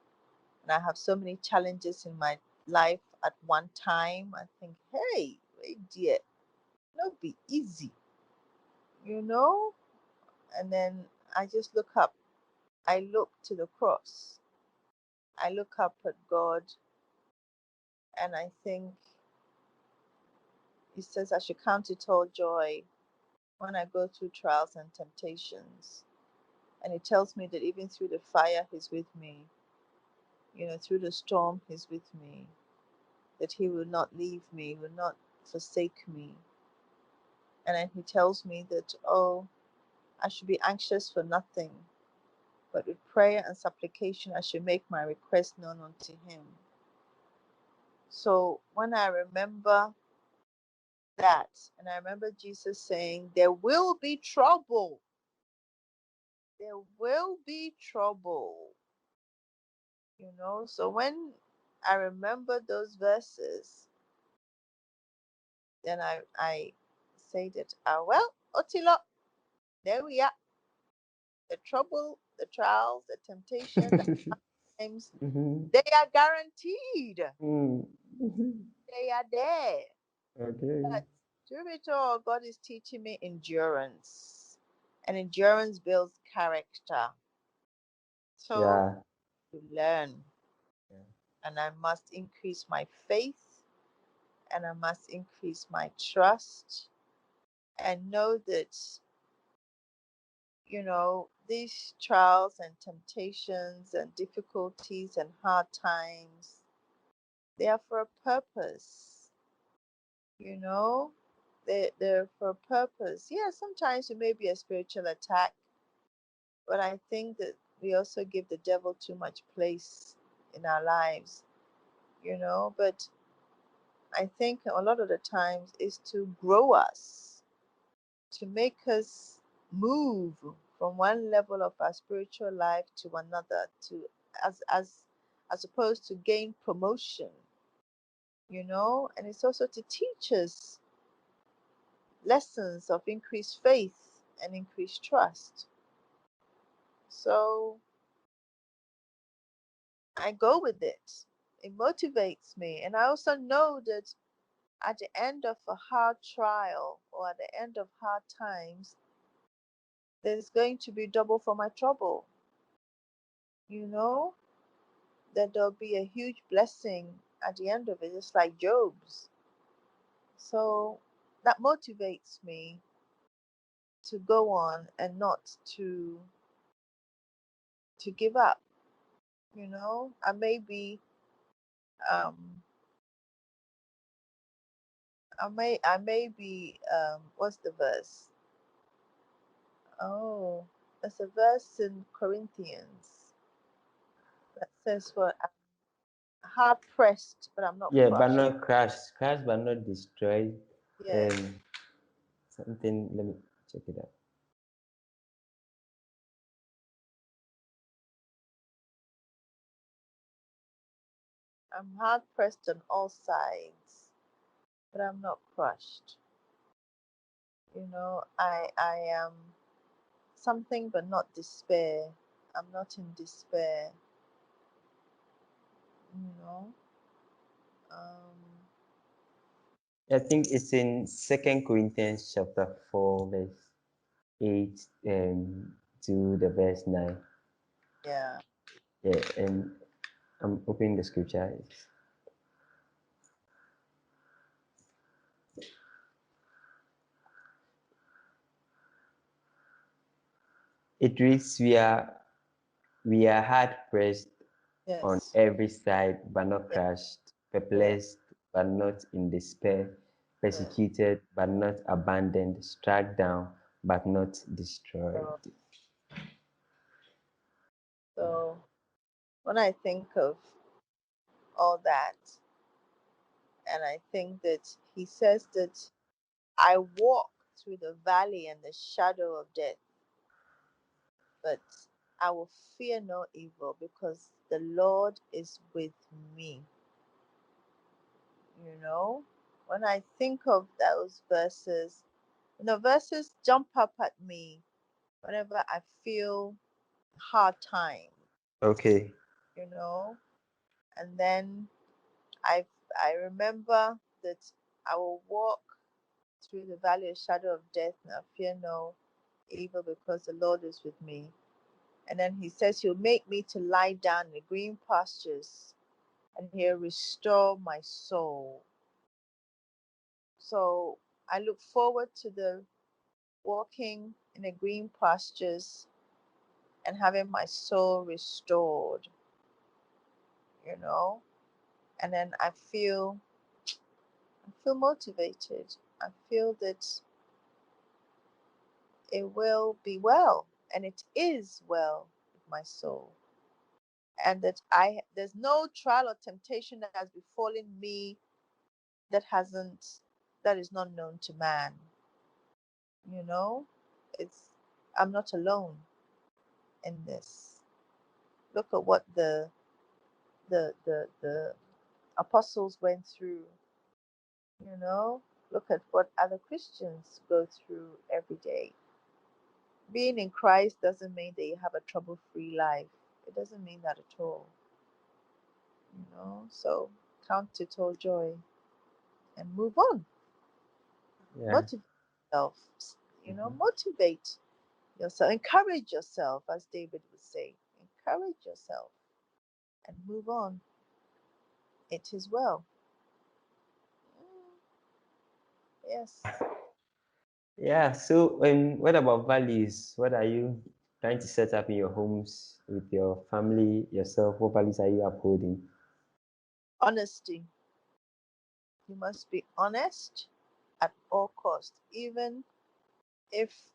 and I have so many challenges in my life at one time, I think, hey, wait, dear, not be easy, you know? And then I just look up. I look to the cross. I look up at God and I think He says I should count it all joy when I go through trials and temptations. And He tells me that even through the fire, He's with me. Through the storm, He's with me. That He will not leave me, will not forsake me. And then He tells me that, oh, I should be anxious for nothing, but with prayer and supplication, I should make my request known unto Him. So when I remember that, and I remember Jesus saying, there will be trouble, there will be trouble, So when I remember those verses, then I say that, well, Otilo, there we are. The trouble, the trials, the temptation, the times, Mhm. they are guaranteed. Mm. They are there. Okay. But through it all, God is teaching me endurance. And endurance builds character. So Yeah. to learn. Yeah. And I must increase my faith and I must increase my trust and know that, these trials and temptations and difficulties and hard times, they are for a purpose, you know? They're for a purpose. Yeah, sometimes it may be a spiritual attack, but I think that we also give the devil too much place in our lives, but I think a lot of the times is to grow us, to make us move from one level of our spiritual life to another, to as opposed to gain promotion, and it's also to teach us lessons of increased faith and increased trust. So I go with it. It motivates me. And I also know that at the end of a hard trial or at the end of hard times, there's going to be double for my trouble. You know, that there'll be a huge blessing at the end of it, just like Job's. So that motivates me to go on and not to give up. I may be um what's the verse? Oh, there's a verse in Corinthians that says, "Well, I'm hard pressed, but I'm not Yeah, but crushed." not crashed. Crashed but not destroyed. Yes, Um, something. Let me check it out. I'm hard pressed on all sides, but I'm not crushed. I am something, but not despair. I'm not in despair. You know. Um, I think it's in Second Corinthians chapter 4, verse 8 to the verse 9. yeah. Yeah, and I'm opening the scripture. It reads, "We are hard pressed on Yes. every side, but not Yeah. crushed, Yeah. perplexed, but not in despair, Yeah. persecuted, but not abandoned, struck down, but not destroyed." So, so when I think of all that, and I think that he says that I walk through the valley and the shadow of death, but I will fear no evil because the Lord is with me. You know, when I think of those verses, verses jump up at me whenever I feel hard time, Okay. you know, and then I I remember that I will walk through the valley of shadow of death and I fear no evil because the Lord is with me. And then he says he'll make me to lie down in the green pastures and he'll restore my soul. So I look forward to the walking in the green pastures and having my soul restored, you know. And then I feel motivated. I feel that it will be well, and it is well with my soul. And that there's no trial or temptation that has befallen me that hasn't that is not known to man. You know, it's I'm not alone in this. Look at what the apostles went through. You know, look at what other Christians go through every day. Being in Christ doesn't mean that you have a trouble-free life. It doesn't mean that at all, you know. So count it all joy and move on. Yeah. Motivate yourself, Mhm. motivate yourself, encourage yourself, as David would say. Encourage yourself and move on. It is well. Mm, yes. Yeah. So, what about values? What are you trying to set up in your homes with your family, yourself? What values are you upholding? Honesty. You must be honest at all costs, even if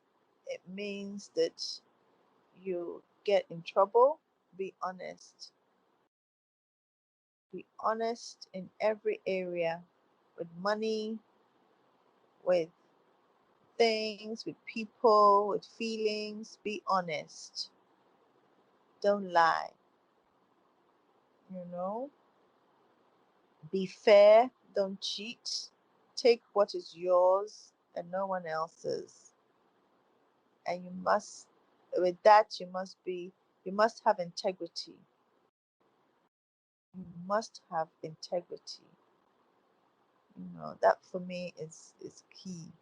it means that you get in trouble. Be honest. Be honest in every area, with money, with things, with people, with feelings. Be honest. Don't lie. You know, be fair. Don't cheat. Take what is yours and no one else's. And with that, you must have integrity. You must have integrity. That for me is key.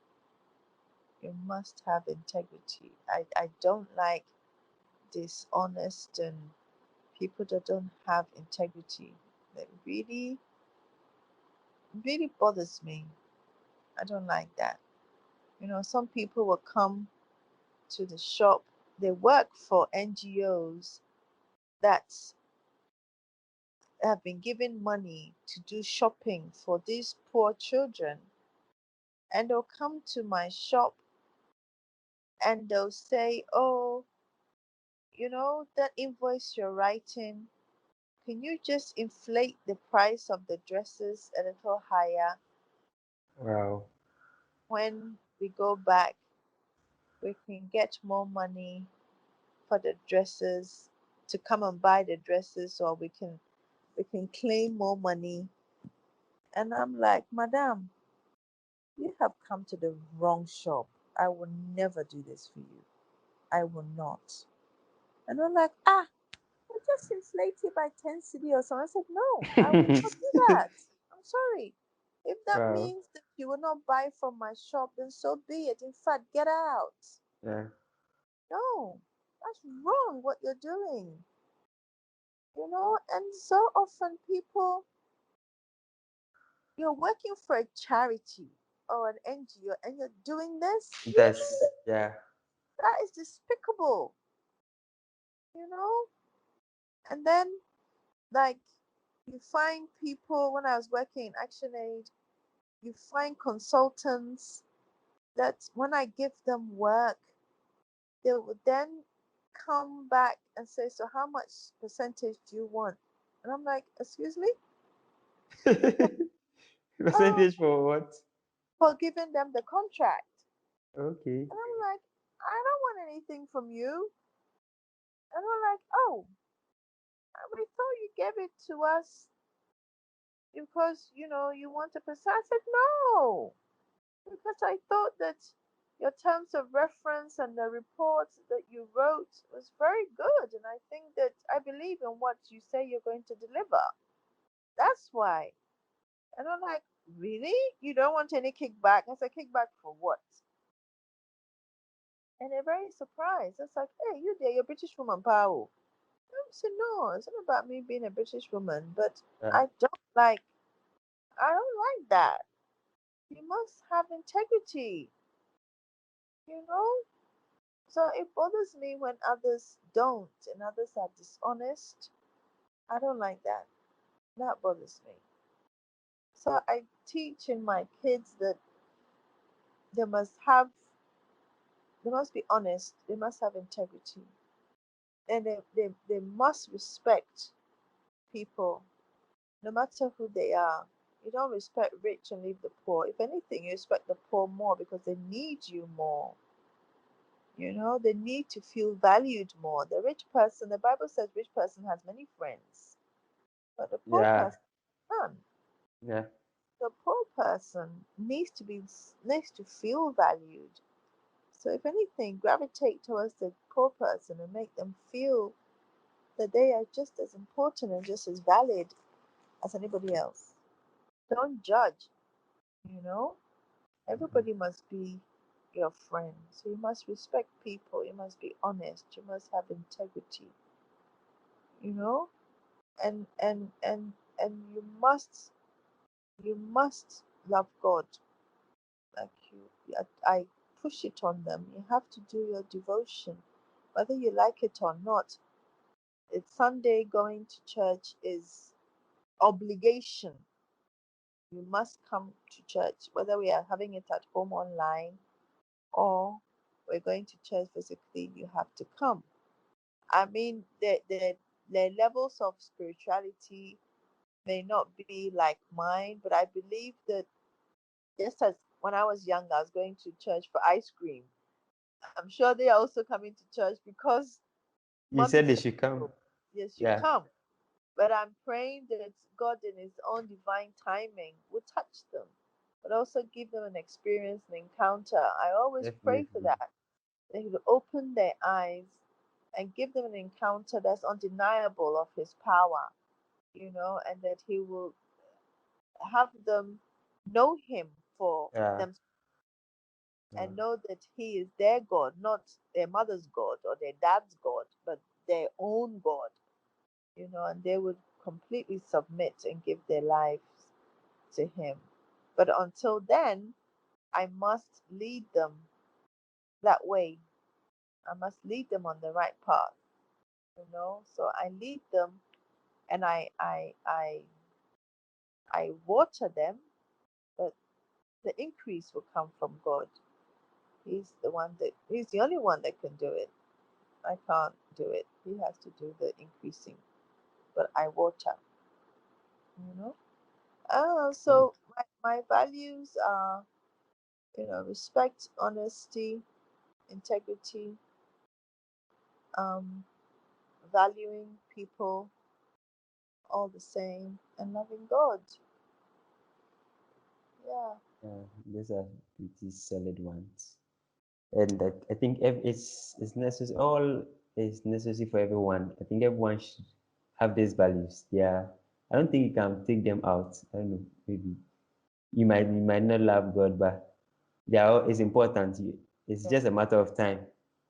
You must have integrity. I don't like dishonest and people that don't have integrity. That really bothers me. I don't like that. Some people will come to the shop. They work for NGOs that have been given money to do shopping for these poor children, and they'll come to my shop and they'll say, "Oh, that invoice you're writing, can you just inflate the price of the dresses a little higher? Wow. When we go back, we can get more money for the dresses, to come and buy the dresses, or we can claim more money." And I'm like, "Madam, you have come to the wrong shop. I will never do this for you. I will not." And I'm like, "Well, just inflate it by 10 cedi or something." I said, "No, I will not do that. I'm sorry. If that Wow. means that you will not buy from my shop, then so be it. In fact, get out." Yeah. No, that's wrong what you're doing. And so often people, you're working for a charity or an NGO and you're doing this. That's Really? yeah. That is despicable, you know? And then, like, you find people, when I was working in Action Aid, you find consultants that when I give them work, they would then come back and say, "So, how much percentage do you want?" And I'm like, "Excuse me?" They said, "Oh, Percentage for what? for giving them the contract." Okay. And I'm like, "I don't want anything from you." And I'm like, "Oh, we thought you gave it to us because, you want a percent." I said, "No, because I thought that your terms of reference and the reports that you wrote was very good. And I think that I believe in what you say you're going to deliver. That's why." And I'm like, "Really? You don't want any kickback?" I said, "Kickback for what?" And they're very surprised. It's like, "Hey, you there, you're a British woman, Pao." I said, "No, it's not about me being a British woman, but Yeah. I don't like I don't like that. You must have integrity, you know? So it bothers me when others don't and others are dishonest. I don't like that. That bothers me. So I teach in my kids that they must have they must be honest, they must have integrity, and they must respect people, no matter who they are. You don't respect rich and leave the poor. If anything, you respect the poor more because they need you more. They need to feel valued more. The rich person, the Bible says, rich person has many friends, but the poor Yeah. person, none. Yeah. The poor person needs to feel valued. So if anything, gravitate towards the poor person and make them feel that they are just as important and just as valid as anybody else. Don't judge, you know? Everybody must be your friend. So you must respect people, you must be honest, you must have integrity, you know? And you must love God. Like I push it on them. You have to do your devotion. Whether you like it or not, it's Sunday going to church is obligation. You must come to church, whether we are having it at home online or we're going to church physically, you have to come. I mean, the levels of spirituality may not be like mine, but I believe that just as when I was young, I was going to church for ice cream. I'm sure they are also coming to church because You mommy said they said should come. so. Yes, you Yeah, come. But I'm praying that God, in His own divine timing, will touch them, but also give them an experience, an encounter. I always pray for definitely. that He will open their eyes and give them an encounter that's undeniable of His power, and that He will have them know Him for Yeah, them yeah, and know that He is their God, not their mother's God or their dad's God, but their own God, and they would completely submit and give their lives to Him. But until then, I must lead them that way. I must lead them on the right path. So I lead them and I water them, but the increase will come from God. He's the only one that can do it. I can't do it. He has to do the increasing, but I water, you know. yeah, So my values are, respect, honesty, integrity, um, valuing people all the same, and loving God. Yeah, yeah. Those are pretty solid ones. And I think it's necessary. All is necessary for everyone. I think everyone should have these values. Yeah, I don't think you can take them out. I don't know. Maybe you might not love God, but it's important. It's yeah, just a matter of time.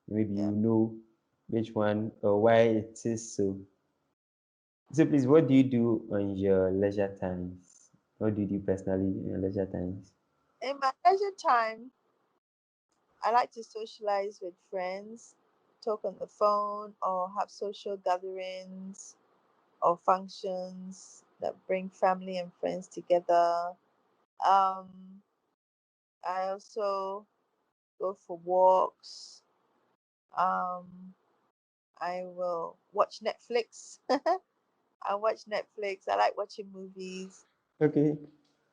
Maybe yeah. you know which one or why it is so. So please, what do you do on your leisure times? What do you do personally in your leisure times? In my leisure time, I like to socialize with friends, talk on the phone, or have social gatherings or functions that bring family and friends together. Um, I also go for walks. Um, I will watch Netflix. I watch Netflix. I like watching movies. Okay.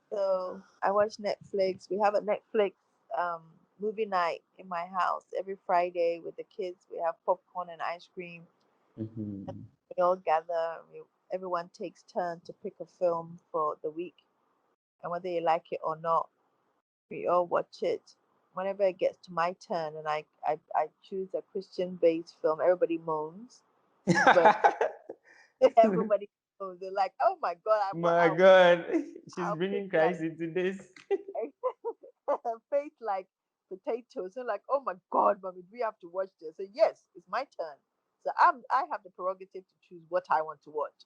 So I watch Netflix. We have a Netflix um, movie night in my house every Friday with the kids. We have popcorn and ice cream. Mm-hmm. We all gather. Everyone takes turn to pick a film for the week, and whether you like it or not, we all watch it. Whenever it gets to my turn, and I choose a Christian-based film, everybody moans, but everybody moans. They're like, "Oh my God, My God, she's I'll pick bringing like." Christ into this. Face like potatoes. And like, oh my God, mommy, we have to watch this. So yes, it's my turn. So I have the prerogative to choose what I want to watch.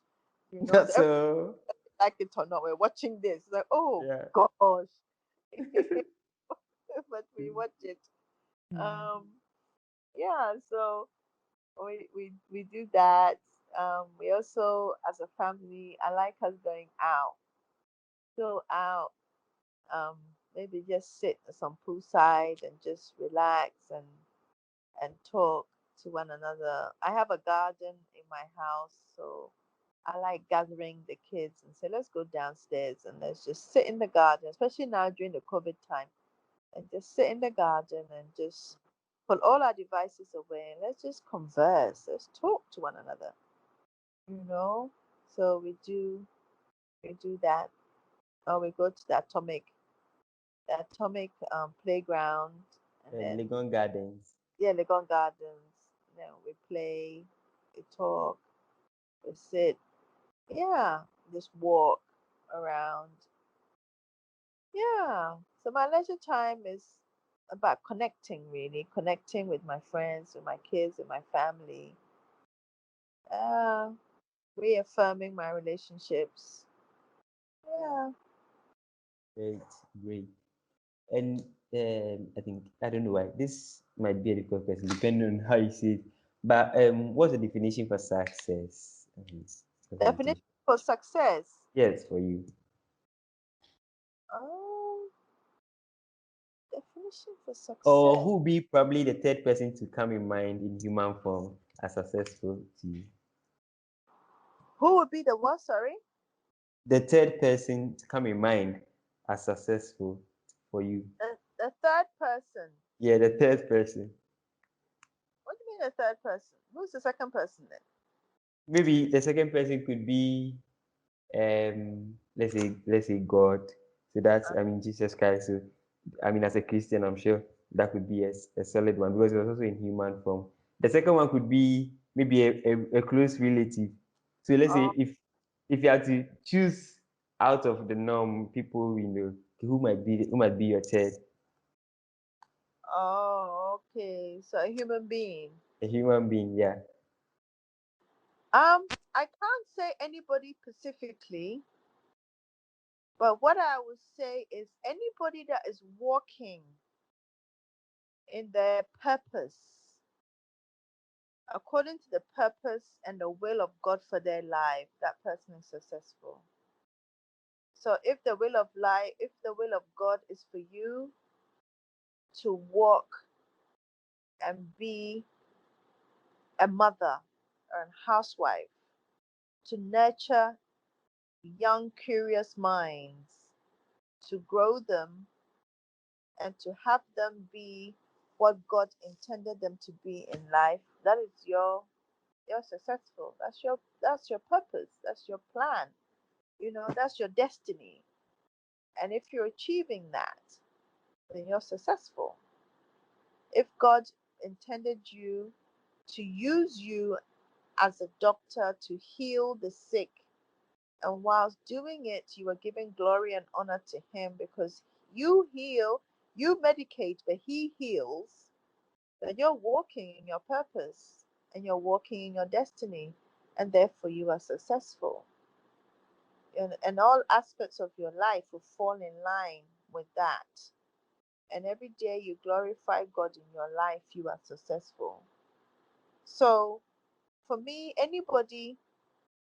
So That's everybody so. like it or not, we're watching this. It's like, oh Yeah. gosh. But we watch it. Um yeah, so we do that. We also as a family, I like us going out. Go out, um, maybe just sit at some poolside and just relax and talk to one another. I have a garden in my house, so I like gathering the kids and say, let's go downstairs and let's just sit in the garden, especially now during the COVID time, and just sit in the garden and just put all our devices away and let's just converse. Let's talk to one another, you know? So we do that. Or we go to the atomic playground And then Legon Gardens. yeah, Legon Gardens. We play, we talk, we sit. Yeah, just walk around. Yeah. So my leisure time is about connecting, really, connecting with my friends, with my kids, with my family. Uh, Reaffirming my relationships. Yeah. Great, great. And I think I don't know why this might be a difficult question, depending on how you see it. But what's the definition for success? What's the Definition definition? for success. Yes, for you. Oh, definition for Or success. who be probably the third person to come in mind in human form as successful to you? Who would be the what? Sorry. The third person to come in mind as successful for you. The third person. Yeah, the third person. What do you mean the third person? Who's the second person then? Maybe the second person could be let's say God. So that's, I mean, Jesus Christ. So I mean, as a Christian, I'm sure that could be a solid one because it was also in human form. The second one could be maybe a close relative. So let's say Oh, if you had to choose out of the norm, people who might be your third, oh, okay. So a human being. a human being, yeah. I can't say anybody specifically, but what I would say is anybody that is walking in their purpose, according to the purpose and the will of God for their life, that person is successful. So if the will of God is for you to walk and be a mother or a housewife, to nurture young, curious minds, to grow them and to have them be what God intended them to be in life, that is you're successful. That's your purpose. That's your plan. That's your destiny. And if you're achieving that, then you're successful. If God intended you to use you as a doctor to heal the sick, and whilst doing it, you are giving glory and honor to Him because you heal, you medicate, but He heals, then you're walking in your purpose and you're walking in your destiny, and therefore you are successful. And all aspects of your life will fall in line with that. And every day you glorify God in your life, you are successful. So, for me, anybody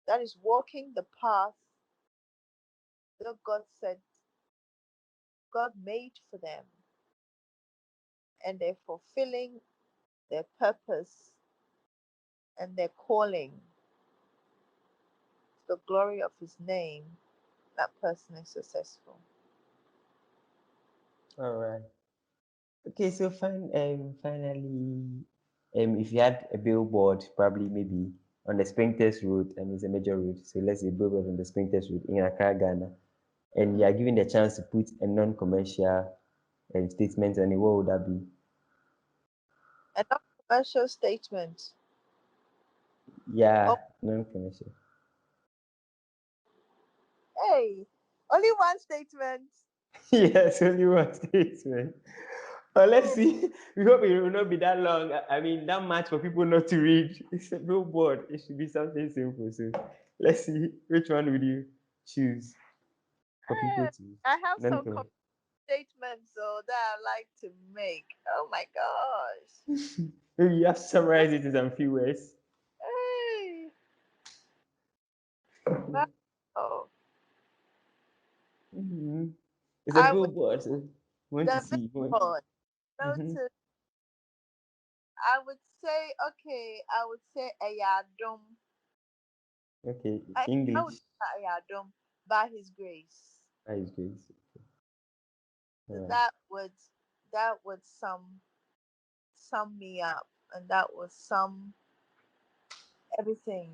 that is walking the path that God made for them, and they're fulfilling their purpose and their calling to the glory of His name, that person is successful. All right. Okay, so finally, if you had a billboard, probably maybe on the Springtest Road, and it's a major road, so let's say billboard on the Springtest Road in Accra, Ghana, and you Mhm. are given the chance to put a non-commercial statement on it, what would that be? A non-commercial statement. Oh, Yeah, non-commercial. hey, only one statement. Yes, only one statement. But let's see. We hope it will not be that long. I mean, that much for people not to read. It's a billboard. It should be something simple. So let's see which one would you choose for people Eh, to I have some non-commercial. statements though that I like to make. Oh my gosh. Maybe you have to summarize it in some few words. Hey, wow. Mhm. It's a I would billboard. So you want to the see. billboard. Mm-hmm. Notice. I would say okay. I would say Ayadum. Okay, I would English. say Ayadum by His grace. That is great. So All right. that would sum me up, and that would sum everything,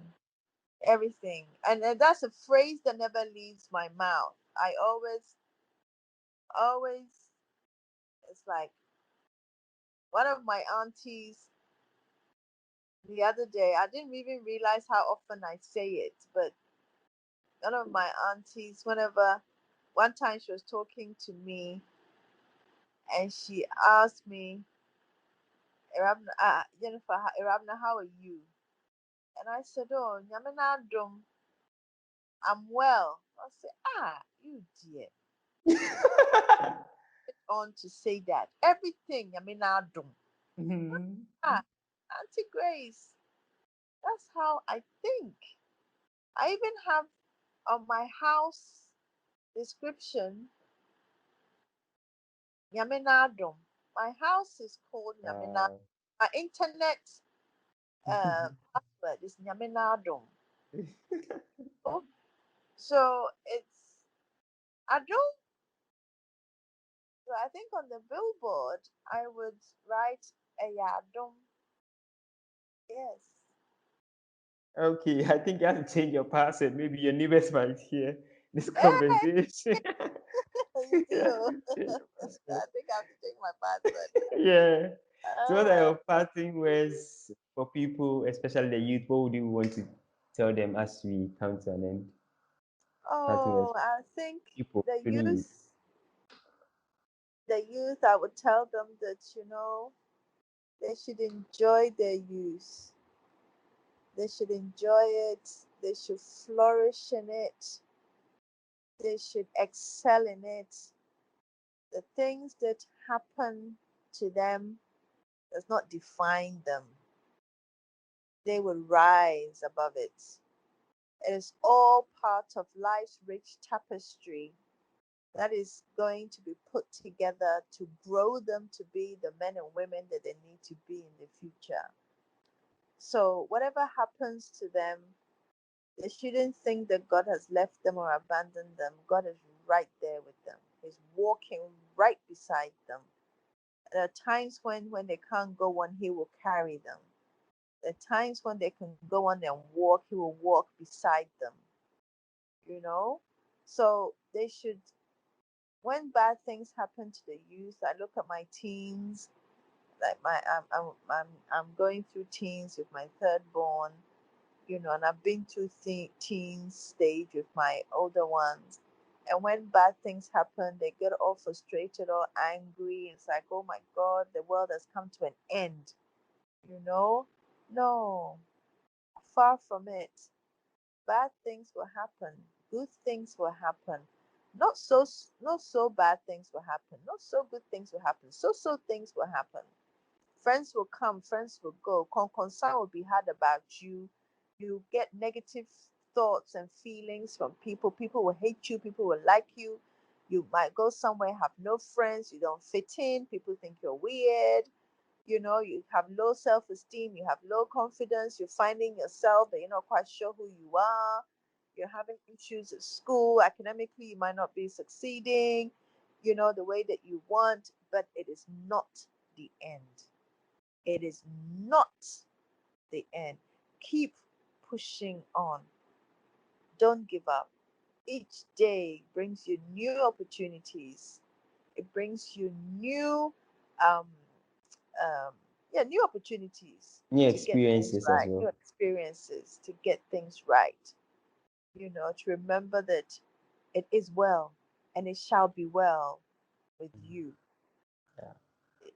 everything. And that's a phrase that never leaves my mouth. I always, always, it's like One of my aunties the other day, I didn't even realize how often I say it, but one of my aunties, one time she was talking to me and she asked me, Jennifer, Irabna, how are you? And I said, oh, Nyamina Dum, I'm well. I said, you dear. On to say that. Everything, Nyamina Dum. Mhm. Auntie Grace, that's how I think. I even have on my house description, Nyamina Dum. My house is called Nyamina. Wow. My internet password is Nyamina Dum. So I don't, so I think on the billboard, I would write a Yadum. Yes. Okay, I think you have to change your password. Maybe your neighbors might hear this Hey, conversation. you You see, have oh. to change your password. I think I have to change my password. Yeah. So what are Uh, your parting words for people, especially the youth? What would you want to tell them as we come to an end? Parting words oh, I think for people, the including youth. youth, I would tell them that, they should enjoy their youth. They should enjoy it. They should flourish in it. They should excel in it. The things that happen to them does not define them. They will rise above it. It is all part of life's rich tapestry that is going to be put together to grow them to be the men and women that they need to be in the future. So, whatever happens to them, they shouldn't think that God has left them or abandoned them. God is right there with them, He's walking right beside them. There are times when they can't go on, He will carry them. There are times when they can go on and walk, He will walk beside them, you know? So they should, when bad things happen to the youth, I look at my teens, like I'm going through teens with my third born, and I've been through teen stage with my older ones. And when bad things happen, they get all frustrated or angry. It's like, oh my God, the world has come to an end. You know? No, far from it. Bad things will happen. Good things will happen. Not so bad things will happen. Not so good things will happen. So things will happen. Friends will come, friends will go. Concern will be had about you. You get negative thoughts and feelings from people. People will hate you. People will like you. You might go somewhere, have no friends. You don't fit in. People think you're weird. You have low self-esteem. You have low confidence. You're finding yourself that you're not quite sure who you are. You're having issues at school. Academically, you might not be succeeding, the way that you want, but it is not the end. It is not the end. Keep pushing on. Don't give up. Each day brings you new opportunities. It brings you um, um, new opportunities New to get things experiences as right, new well. experiences to get things right. To remember that it is well and it shall be well with you. Yeah.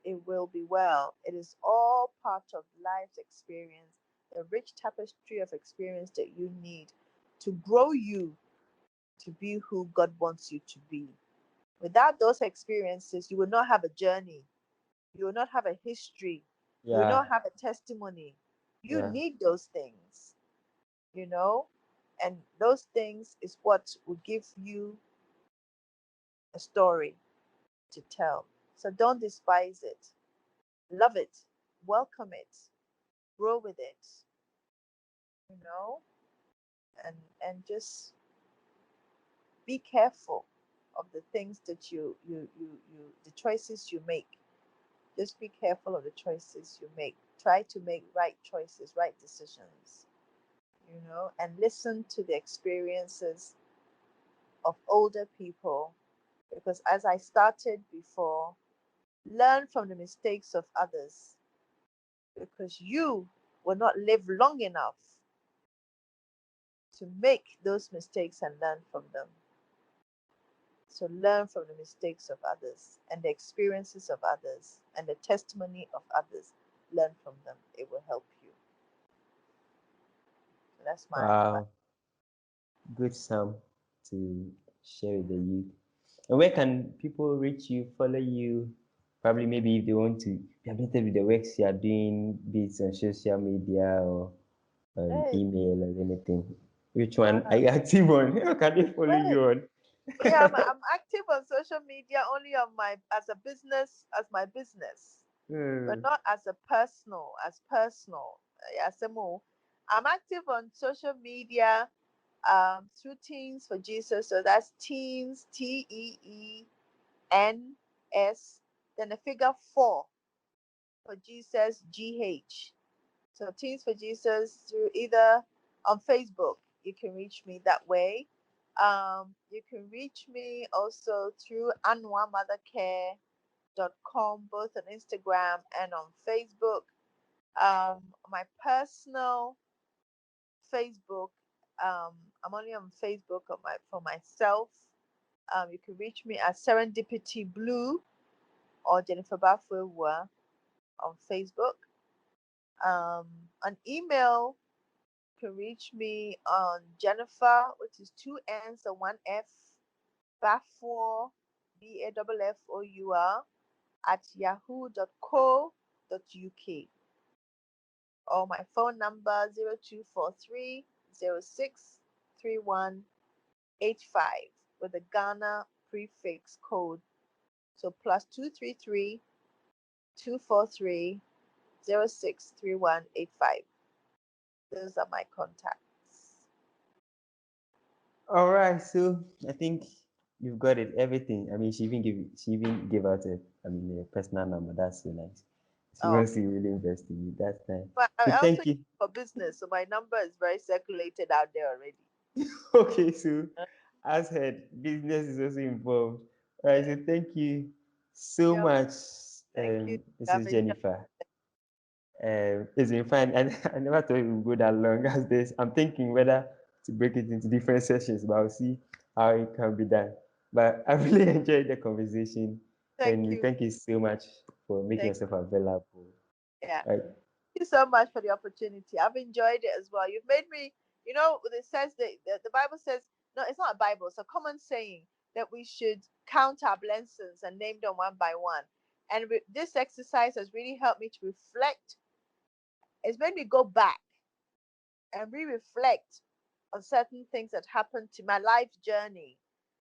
It will be well. It is all part of life's experience, the rich tapestry of experience that you need to grow you to be who God wants you to be. Without those experiences, you will not have a journey, you will not have a history, you will Yeah. not have a testimony. You Yeah. need those things, you know, and those things is what will give you a story to tell. So don't despise it, love it, welcome it, grow with it, you know, and just be careful of the things that the choices you make. Just be careful of the choices you make. Try to make right choices, right decisions, and listen to the experiences of older people, because as I started before, Learn from the mistakes of others because you will not live long enough to make those mistakes and learn from them. So learn from the mistakes of others and the experiences of others and the testimony of others. Learn from them. It will help you. So that's my advice. Wow, good Sam to share with the youth. And where can people reach you, follow you? Probably maybe if they want to be updated with the works you are doing, be it on social media or Hey, email or anything. Which one are uh, you active on? How can they follow hey. you on? Yeah, I'm active on social media only on my as a business as my business, but Hmm. not as a personal as personal. As a more, I'm active on social media through Teens for Jesus. So that's Teens TEENS, then the figure 4 for Jesus GH. So Teens for Jesus through either on Facebook, you can reach me that way. You can reach me also through anoahmothercare.com, both on Instagram and on Facebook. My personal Facebook, I'm only on Facebook for myself. You can reach me at Serendipity Blue or Jennifer Baffour-Awuah on Facebook. An email can reach me on Jennifer, which is two N's and one F, Baffour, Baffour, at yahoo.co.uk, or my phone number 0243 063185 with the Ghana prefix code. So plus 233 243 063185. Those are my contacts. All right, so I think you've got it, everything. I mean, she even gave out a personal number. That's so nice. She Oh, wants to really invest in you. That's nice. but So I also thank use you. it for business, so my number is very circulated out there already. Okay, so as heard, business is also involved. All right, so thank you so Yeah, much, thank you. Mrs. Have a Jennifer. It's been fun. I never thought it would go that long as this. I'm thinking whether to break it into different sessions, but I'll see how it can be done. But I really enjoyed the conversation, thank and we you. thank you so much for making Thank yourself available. Yeah. Right? Thank you so much for the opportunity. I've enjoyed it as well. You've made me, it says that the Bible says, no, it's not a Bible, it's a common saying that we should count our blessings and name them one by one. And this exercise has really helped me to reflect. It's made me go back and reflect on certain things that happened to my life journey.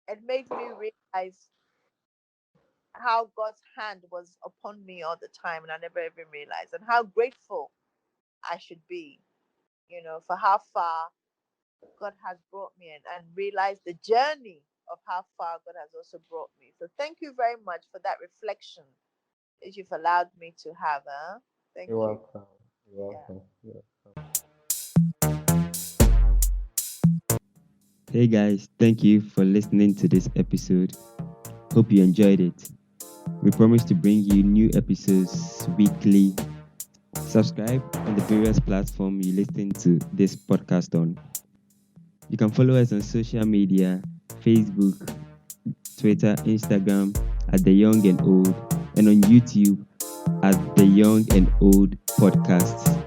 It made me realize how God's hand was upon me all the time, and I never even realized, and how grateful I should be, for how far God has brought me and realize the journey of how far God has also brought me. So thank you very much for that reflection that you've allowed me to have. Huh? Thank You're you. welcome. You're Yeah. welcome. You're Hey guys, thank you for listening to this episode. Hope you enjoyed it. We promise to bring you new episodes weekly. Subscribe on the various platforms you listen to this podcast on. You can follow us on social media, Facebook, Twitter, Instagram at The Young and Old, and on YouTube at The Young and Old Podcast.